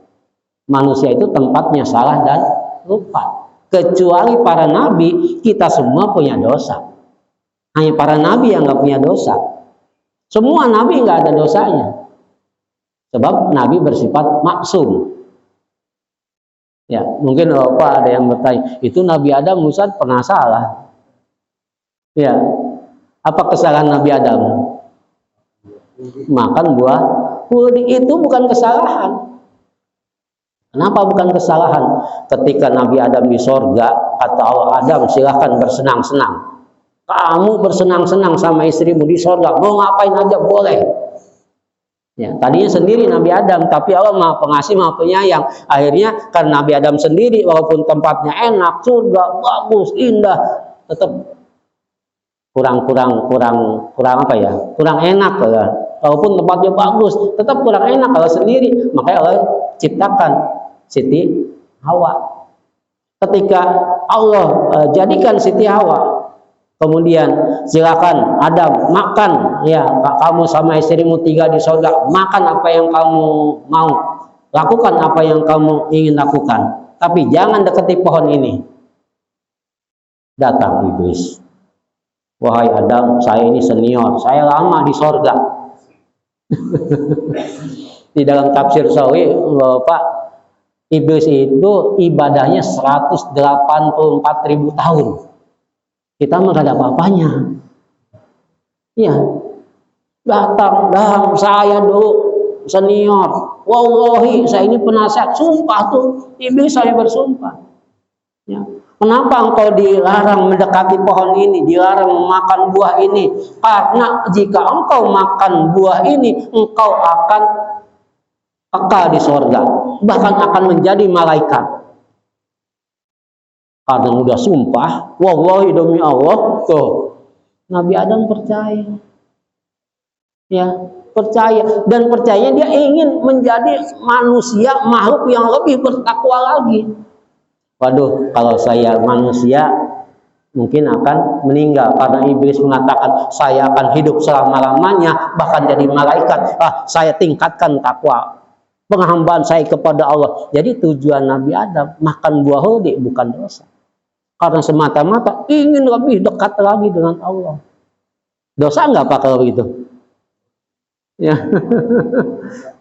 Manusia itu tempatnya salah dan lupa. Kecuali para nabi, kita semua punya dosa. Hanya para nabi yang nggak punya dosa. Semua nabi nggak ada dosanya. Sebab nabi bersifat maksum. Ya, mungkin ada yang bertanya, itu Nabi Adam Musa pernah salah. Ya, apa kesalahan Nabi Adam? Makan buah itu bukan kesalahan. Kenapa bukan kesalahan? Ketika Nabi Adam di sorga, kata Allah, Adam silahkan bersenang-senang. Kamu bersenang-senang sama istrimu di sorga, mau ngapain aja boleh. Ya, tadinya sendiri Nabi Adam, tapi Allah Maha Pengasih, Maha Penyayang. Akhirnya karena Nabi Adam sendiri, walaupun tempatnya enak, surga, bagus, indah, tetap kurang apa ya? Kurang enak ya. Walaupun tempatnya bagus, tetap kurang enak kalau sendiri. Makanya Allah ciptakan Siti Hawa. Ketika Allah jadikan Siti Hawa, kemudian silakan Adam makan ya, kamu sama istrimu 3 di surga, makan apa yang kamu mau, lakukan apa yang kamu ingin lakukan, tapi jangan dekati pohon ini. Datang iblis, wahai Adam, saya ini senior, saya lama di surga. Di dalam tafsir Sawi, Bapak, iblis itu ibadahnya 184.000 tahun. Kita mah gak ada apa-apanya. Iya. Datang, saya dulu senior. Wallahi, saya ini penasihat. Sumpah tuh, iblis saya bersumpah. Ya. Kenapa engkau dilarang mendekati pohon ini, dilarang makan buah ini? Karena jika engkau makan buah ini, engkau akan kekal di surga, bahkan akan menjadi malaikat. Karena udah sumpah, wallahi demi Allah, tuh Nabi Adam percaya, ya percaya, dan percaya dia ingin menjadi manusia, makhluk yang lebih bertakwa lagi. Waduh, kalau saya manusia mungkin akan meninggal, karena iblis mengatakan saya akan hidup selama-lamanya, bahkan jadi malaikat. Saya tingkatkan takwa, penghambaan saya kepada Allah. Jadi tujuan Nabi Adam makan buah hudi bukan dosa, karena semata-mata ingin lebih dekat lagi dengan Allah. Dosa nggak Pak kalau begitu? Ya,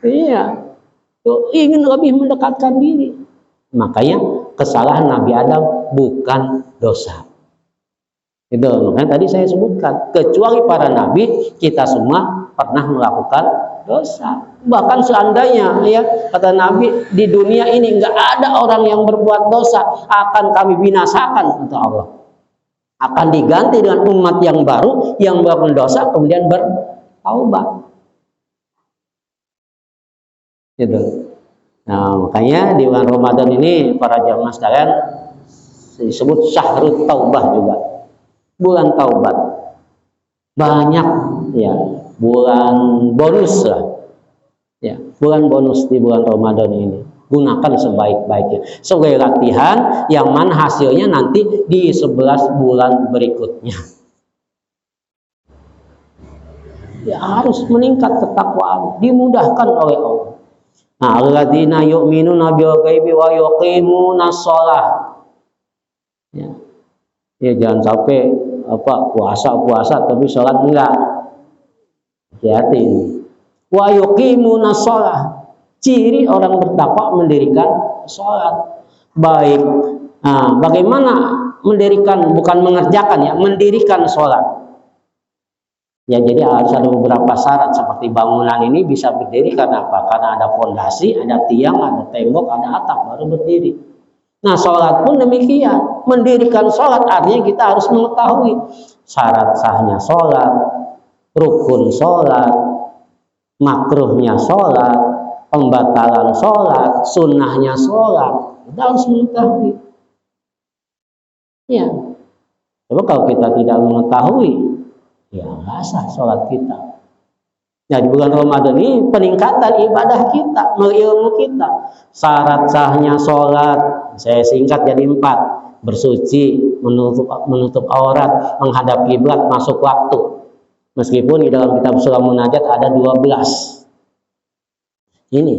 iya, tuh, ingin lebih mendekatkan diri. Makanya kesalahan Nabi Adam bukan dosa. Itu makanya tadi saya sebutkan, kecuali para nabi, kita semua pernah melakukan dosa. Bahkan seandainya, ya kata Nabi, di dunia ini nggak ada orang yang berbuat dosa, akan kami binasakan, kata Allah. Akan diganti dengan umat yang baru yang melakukan dosa kemudian bertaubat. Gitu. Nah, makanya di bulan Ramadan ini para jamaah sekalian disebut syahrut taubah juga, bulan taubat. Banyak ya bulan bonus lah, ya bulan bonus di bulan Ramadan ini. Gunakan sebaik-baiknya sebagai latihan yang mana hasilnya nanti di 11 bulan berikutnya. Ya harus meningkat ketakwaan, dimudahkan oleh Allah. Nah, alladzina yu'minuna bil ghaibi wa yuqimuna shalah. Ya. Ya jangan sampai puasa tapi sholat enggak. Hati-hati ini. Wa yuqimuna shalah. Ciri orang bertakwa mendirikan sholat. Baik. Nah, bagaimana mendirikan, bukan mengerjakan ya, mendirikan sholat. Ya jadi harus ada beberapa syarat, seperti bangunan ini bisa berdiri karena apa? Karena ada fondasi, ada tiang, ada tembok, ada atap baru berdiri. Nah sholat pun demikian. Mendirikan sholat artinya kita harus mengetahui syarat sahnya sholat, rukun sholat, makruhnya sholat, pembatalan sholat, sunnahnya sholat. Kita harus mengetahui. Ya. Coba kalau kita tidak mengetahui, ya nggak sah sholat kita. Nah di bulan Ramadan ini peningkatan ibadah kita, ilmu kita. Syarat sahnya sholat, saya singkat jadi 4. Bersuci, menutup aurat, menghadap kiblat, masuk waktu. Meskipun di dalam kitab surah munajat ada 12. Ini.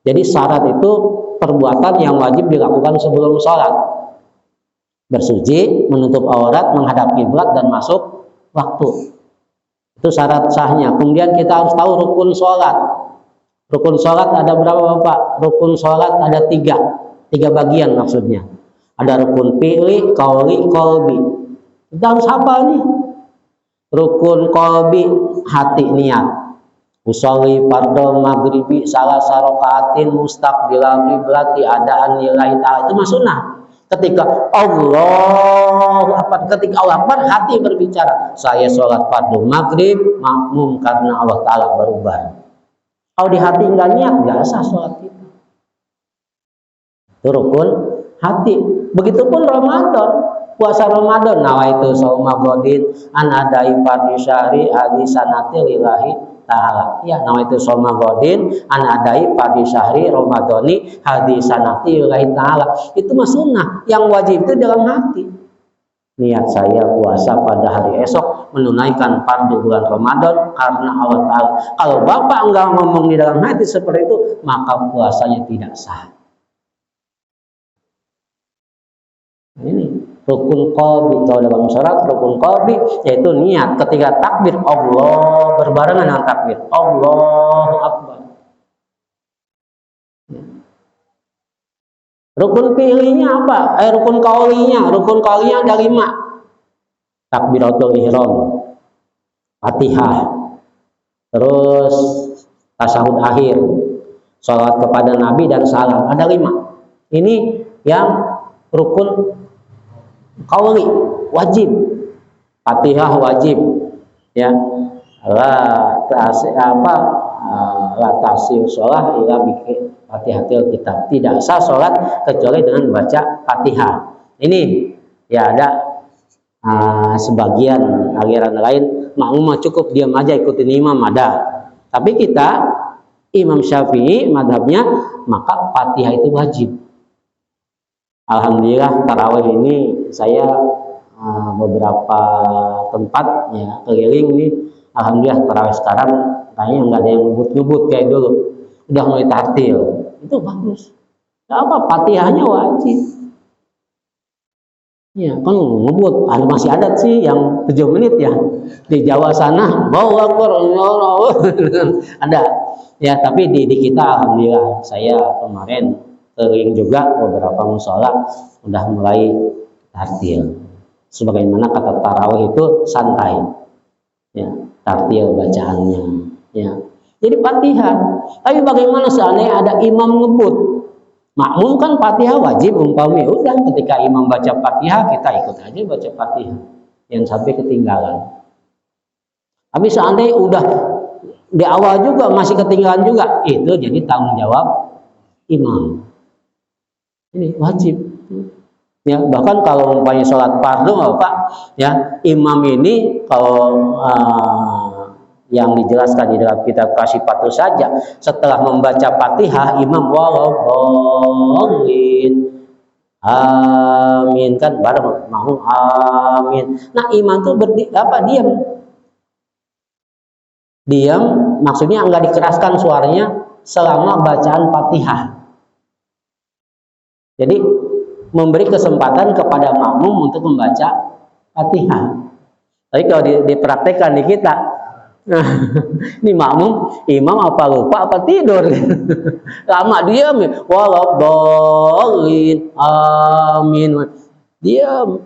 Jadi syarat itu perbuatan yang wajib dilakukan sebelum sholat. Bersuci, menutup aurat, menghadap kiblat, dan masuk waktu. Itu syarat sahnya. Kemudian kita harus tahu rukun sholat. Rukun sholat ada berapa Bapak? Rukun sholat ada 3 bagian maksudnya. Ada rukun fi'li, qauli, qalbi. Kita harus hafal nih. Rukun qalbi, hati niat. Usolli fardhu maghribi salah sarokaatin mustaqbilal qiblati adaan lillahi ta'ala. Itu mah sunnah. Ketika Allah Akbar, hati berbicara, saya sholat fardu maghrib makmum karena Allah Ta'ala berubah. Kalau di hati nggak niat, nggak sah sholat kita. Itu rukun hati. Begitupun Ramadan, puasa Ramadan. Nawaitu shauma ghadin an adai fardhi syahri adi sanati lillahi ta'ala. Ya, nawaitu shauma ghadin an adai fardhi syahri ramadhani hadi sanati lillahi ta'ala. Itu mah sunnah. Yang wajib itu dalam hati. Niat saya puasa pada hari esok menunaikan fardu bulan Ramadan karena Allah Ta'ala. Kalau Bapak enggak ngomong di dalam hati seperti itu, maka puasanya tidak sah. Ini rukun qalbi. Kalau dalam syarat rukun qalbi yaitu niat ketika takbir Allah berbarengan dengan takbir Allahu Akbar. Rukun fi'linya apa? Rukun qaulinya. Rukun qaulinya ada 5. Takbiratul ihram, Fatihah, terus tasyahud akhir, salat kepada Nabi dan salam. Ada 5. Ini yang rukun qauli, wajib. Fatihah wajib. Ya. La tasih sholat ila bikin Fatihatil kitab. Tidak sah sholat kecuali dengan baca Fatihah. Ini ya ada sebagian aliran lain makmum cukup diam aja ikutin imam ada. Tapi kita Imam Syafi'i madhabnya maka Fatihah itu wajib. Alhamdulillah tarawih ini saya beberapa tempat ya keliling nih. Alhamdulillah tarawih sekarang kayaknya nggak ada yang ngebut-ngebut kayak dulu. Udah mulai tartil. Itu bagus. Gak apa, Fatihahnya wajib. Ya, kan ngebut. Masih adat sih yang 7 menit ya. Di Jawa sana, bawa ada. Ya, tapi di kita alhamdulillah saya kemarin keliling juga beberapa mushola udah mulai tartil. Sebagaimana kata tarawih itu santai. Ya, tartil bacaannya. Ya. Jadi Fatihah. Tapi bagaimana seandainya ada imam ngebut? Makmum kan Fatihah wajib umpamanya. Udah ketika imam baca Fatihah kita ikut aja baca Fatihah. Yang sampai ketinggalan. Tapi seandainya udah di awal juga masih ketinggalan juga, itu jadi tanggung jawab imam. Ini wajib. Ya, bahkan kalau umpamanya sholat fardu Pak, ya imam ini kalau yang dijelaskan di dalam kitab Kasifatu saja setelah membaca Fatihah imam walladhdallin amin kan bareng mau amin. Nah imam tuh diam maksudnya enggak dikeraskan suaranya selama bacaan Fatihah. Jadi memberi kesempatan kepada makmum untuk membaca Fatihah. Tapi kalau dipraktekkan di kita ini makmum, imam apa lupa apa tidur lama diam ya walladhdallin amin diam.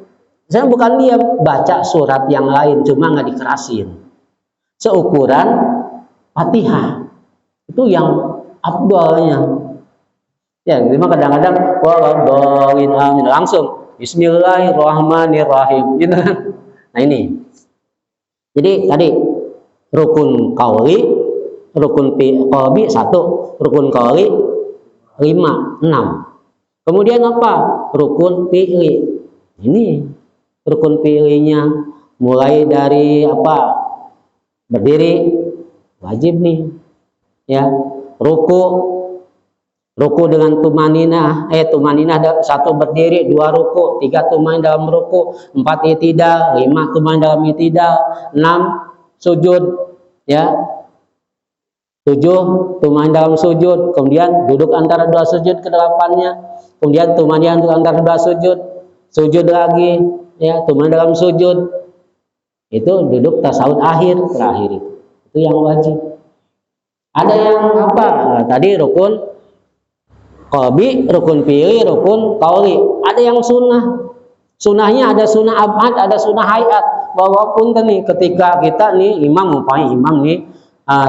Saya bukan diam, baca surat yang lain cuma nggak dikerasin seukuran Fatihah itu yang afdalnya ya. Memang kadang-kadang walladhdallin amin langsung bismillahirrahmanirrahim gitu. Nah ini jadi tadi rukun qauli, rukun qalbi 1, rukun qauli 5, 6. Kemudian apa? Rukun fi'li. Ini rukun fi'linya mulai dari apa? Berdiri wajib nih. Ya, ruku dengan tumaninah. Tumaninah 1 berdiri, 2 ruku, 3 tumanin dalam ruku, 4 i'tidal, 5 tumanin dalam i'tidal, 6 sujud ya, 7 tumain dalam sujud, kemudian duduk antara 2 sujud ke-8-nya, kemudian tumain antara 2 sujud lagi ya, tumain dalam sujud, itu duduk tasyahud akhir terakhir itu yang wajib. Ada yang apa? Nah, tadi rukun qalbi, rukun fi'li, rukun qauli. Ada yang sunnah. Sunnahnya ada sunnah abad, ada sunnah hayat. Walaupun nih ketika kita nih imam nih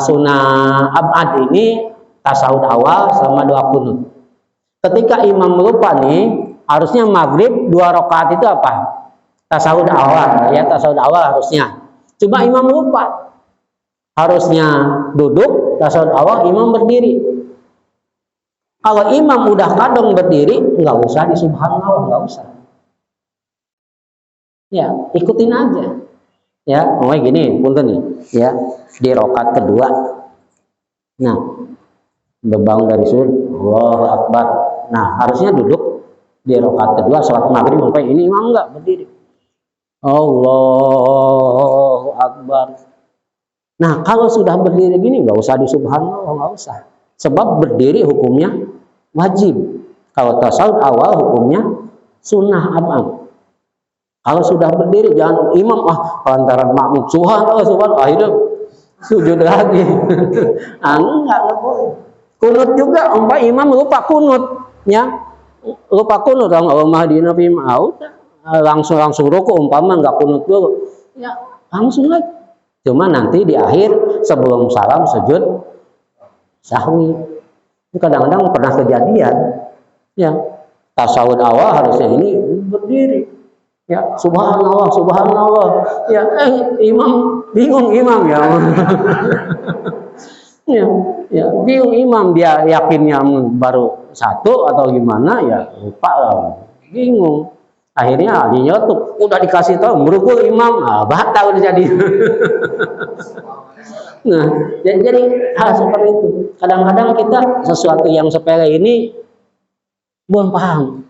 sunnah abad ini tasyahud awal sama 2 kunut. Ketika imam lupa nih harusnya maghrib 2 rakaat itu apa? Tasyahud awal ya, tasyahud awal harusnya. Cuma imam lupa. Harusnya duduk tasawuf awal imam berdiri. Kalau imam udah kadang berdiri, nggak usah di subhanallah, nggak usah. Ya, ikutin aja. Ya, mau gini, punten nih, ya, di rakaat kedua. Nah, berbangun dari sujud, Allahu Akbar. Nah, harusnya duduk di rakaat kedua salat maghrib sampai ini imam enggak berdiri. Allahu Akbar. Nah, kalau sudah berdiri gini nggak usah di subhanallah, nggak usah. Sebab berdiri hukumnya wajib. Kalau tasawuf awal hukumnya sunnah abad. Kalau sudah berdiri jangan imam lantaran makmum subhanallah akhirnya sujud lagi. Enggak boleh. Kunut juga imam lupa kunut, ya. Lupa kunut Allahumma hadina fi langsung rukuk umpama nggak kunut dulu. Ya, langsung lagi. Cuma nanti di akhir sebelum salam sujud sahwi. Kadang-kadang pernah kejadian, ya, tasawuf awal harusnya ini berdiri, ya, subhanallah, subhanallah, ya, imam bingung imam ya, ya, bingung imam dia yakinnya baru satu atau gimana ya lupa lah, bingung. Akhirnya dinyotuk, udah dikasih tahu merukuk imam, batal jadi. Nah, jadi hal seperti itu. Kadang-kadang kita sesuatu yang sepele ini belum paham.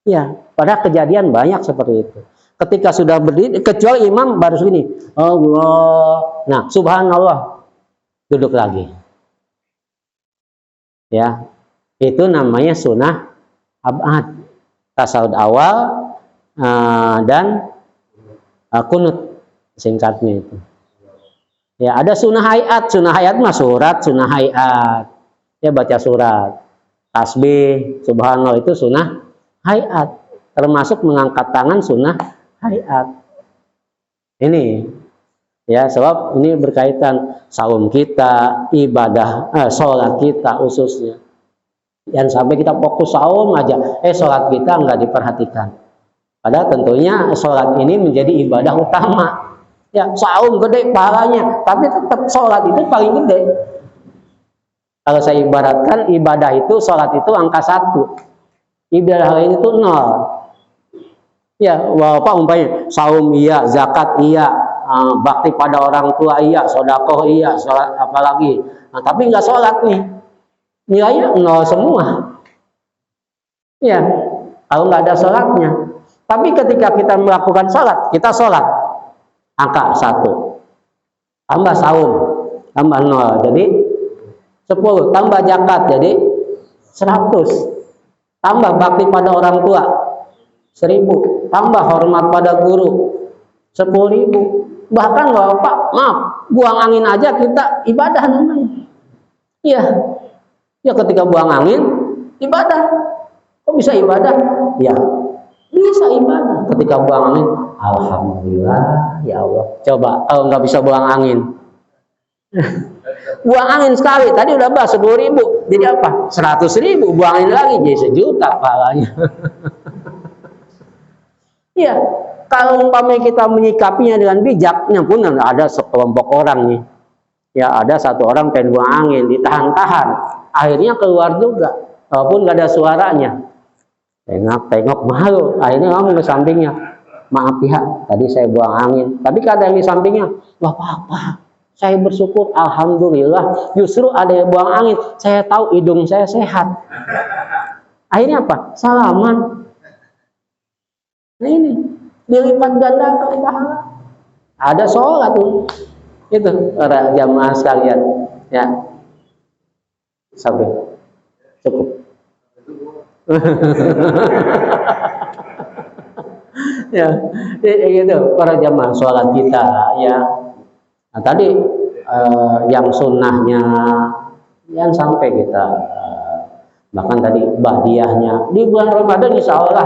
Ya, pada kejadian banyak seperti itu. Ketika sudah berdiri, kecuali imam baru segini, Allah. Nah, subhanallah, duduk lagi. Ya, itu namanya sunnah abad, tasawuf awal dan kunut singkatnya itu. Ya, ada sunnah hayat mah surat, sunnah hayat. Ya, baca surat. Tasbih, subhanallah itu sunnah hayat. Termasuk mengangkat tangan sunnah hayat. Ini ya, sebab ini berkaitan saum kita, ibadah, sholat kita khususnya. Jangan sampai kita fokus saum aja, sholat kita nggak diperhatikan. Padahal tentunya sholat ini menjadi ibadah utama. Ya, saum gede pahalanya, tapi tetap sholat itu paling gede. Kalau saya ibaratkan ibadah itu, sholat itu angka 1, ibadah lain itu 0. Ya, walaupun umpamanya saum iya, zakat iya, bakti pada orang tua iya, sedekah iya, sholat apalagi. Nah, tapi nggak sholat nih, nilainya 0 semua. Ya, kalau nggak ada sholatnya. Tapi ketika kita melakukan sholat, kita sholat angka 1, tambah saum, tambah 0, jadi 10, tambah zakat, jadi 100, tambah bakti pada orang tua, 1000, tambah hormat pada guru, 10.000. Bahkan Bapak, maaf, buang angin aja kita ibadah namanya. Iya, ya ketika buang angin, ibadah. Kok bisa ibadah? Ya, bisa ibadah ketika buang angin. Alhamdulillah ya Allah. Coba kalau nggak bisa buang angin, buang angin sekali tadi udah bahas 10.000, jadi apa? 100.000, buang angin lagi jadi 1.000.000 pahalanya. Iya, kalau umpamanya kita menyikapinya dengan bijak, pun ada sekelompok orang nih, ya ada satu orang pengen buang angin, ditahan-tahan, akhirnya keluar juga, walaupun nggak ada suaranya. Tengok malu, akhirnya ngomong ke sampingnya, maaf ya, tadi saya buang angin. Tapi kata yang di sampingnya, wah apa-apa, saya bersyukur, alhamdulillah, justru ada yang buang angin, saya tahu hidung saya sehat. Akhirnya apa? Salaman. Nah ini, dilipat gandakan pahala. Ada sholat tuh, itu para jamaah sekalian, ya, sampai cukup. Ya, gitu para jamaah sholat kita ya. Nah, tadi yang sunnahnya yang sampai kita bahkan tadi badiahnya di bulan Ramadan insya Allah.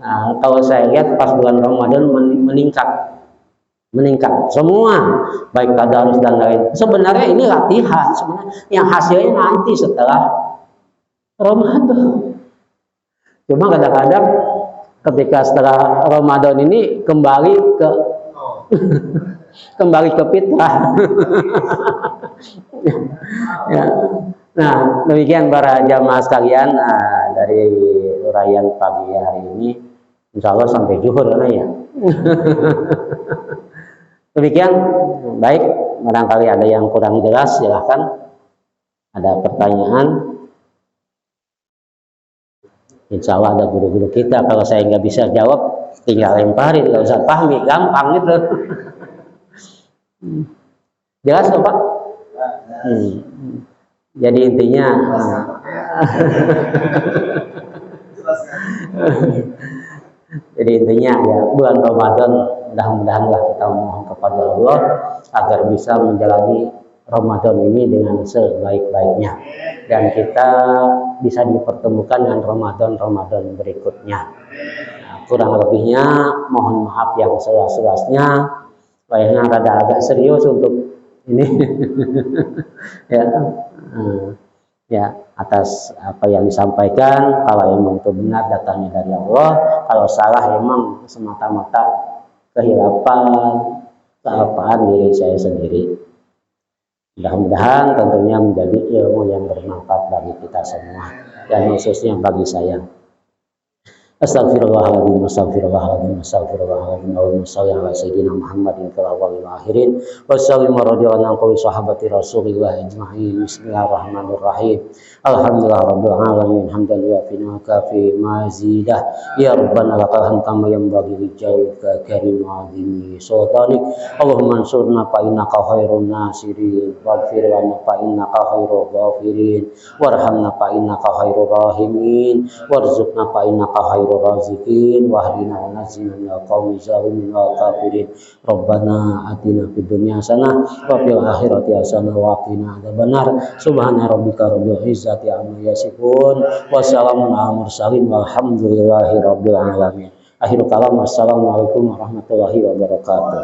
Nah, kalau saya lihat pas bulan Ramadan meningkat semua baik tadarus dan lain. Sebenarnya ini latihan sebenarnya yang hasilnya nanti setelah Ramadan. Cuma kadang-kadang ketika setelah Ramadan ini kembali ke fitrah. Ya. Nah, demikian para jamaah sekalian, dari uraian pagi hari ini, insya Allah sampai zuhur ya. Demikian, baik, barangkali ada yang kurang jelas, silahkan. Ada pertanyaan? Insya Allah ada guru-guru kita, kalau saya nggak bisa jawab, tinggal lemparin, nggak usah pahami, gampang gitu. Jelas kok Pak? Jadi intinya, jadi intinya ya bulan Ramadan mudah-mudahanlah kita mohon kepada Allah agar bisa menjalani Ramadan ini dengan sebaik-baiknya dan kita bisa dipertemukan dengan Ramadan berikutnya. Nah, kurang lebihnya mohon maaf yang seluas-luasnya, kayaknya rada agak serius untuk ini ya atas apa yang disampaikan. Kalau emang itu benar datangnya dari Allah, kalau salah emang semata-mata kealpaan diri saya sendiri. Mudah-mudahan tentunya menjadi ilmu yang bermanfaat bagi kita semua dan khususnya bagi saya. Astagfirullahaladzim, astagfirullahaladzim, astagfirullahaladzim. Allahumma shalli ala sayyidina Muhammadin fil awwalin wal akhirin. Wassallallahu radhiyallahu anhu sahabati Rasulillah ajma'in. Bismillahirrahmanirrahim. Alhamdulillah rabbil alamin. Hamdan yu'afina kafi mazidah. Ya Rabbana lakal hamd kama yanbaghi li jalika karim azimi sultanik. Allahumma ansurna fa innaka khairun nasirin. Waghfir lana fa innaka khairul ghafirin. Warhamna fa innaka khairur rahimin. Warzuqna fa innaka khairur raziqin wahdina wa najina minal qaumi zalimin wal kafirin. Rabbana atina fid dunya hasanah wa fil akhirati hasanah wa qina adzabannar. Subhana rabbika rabbil izzati amma yasifun wa salamun alal mursalin walhamdulillahi rabbil alamin. Akhirul kalam, wassalamualaikum warahmatullahi wabarakatuh.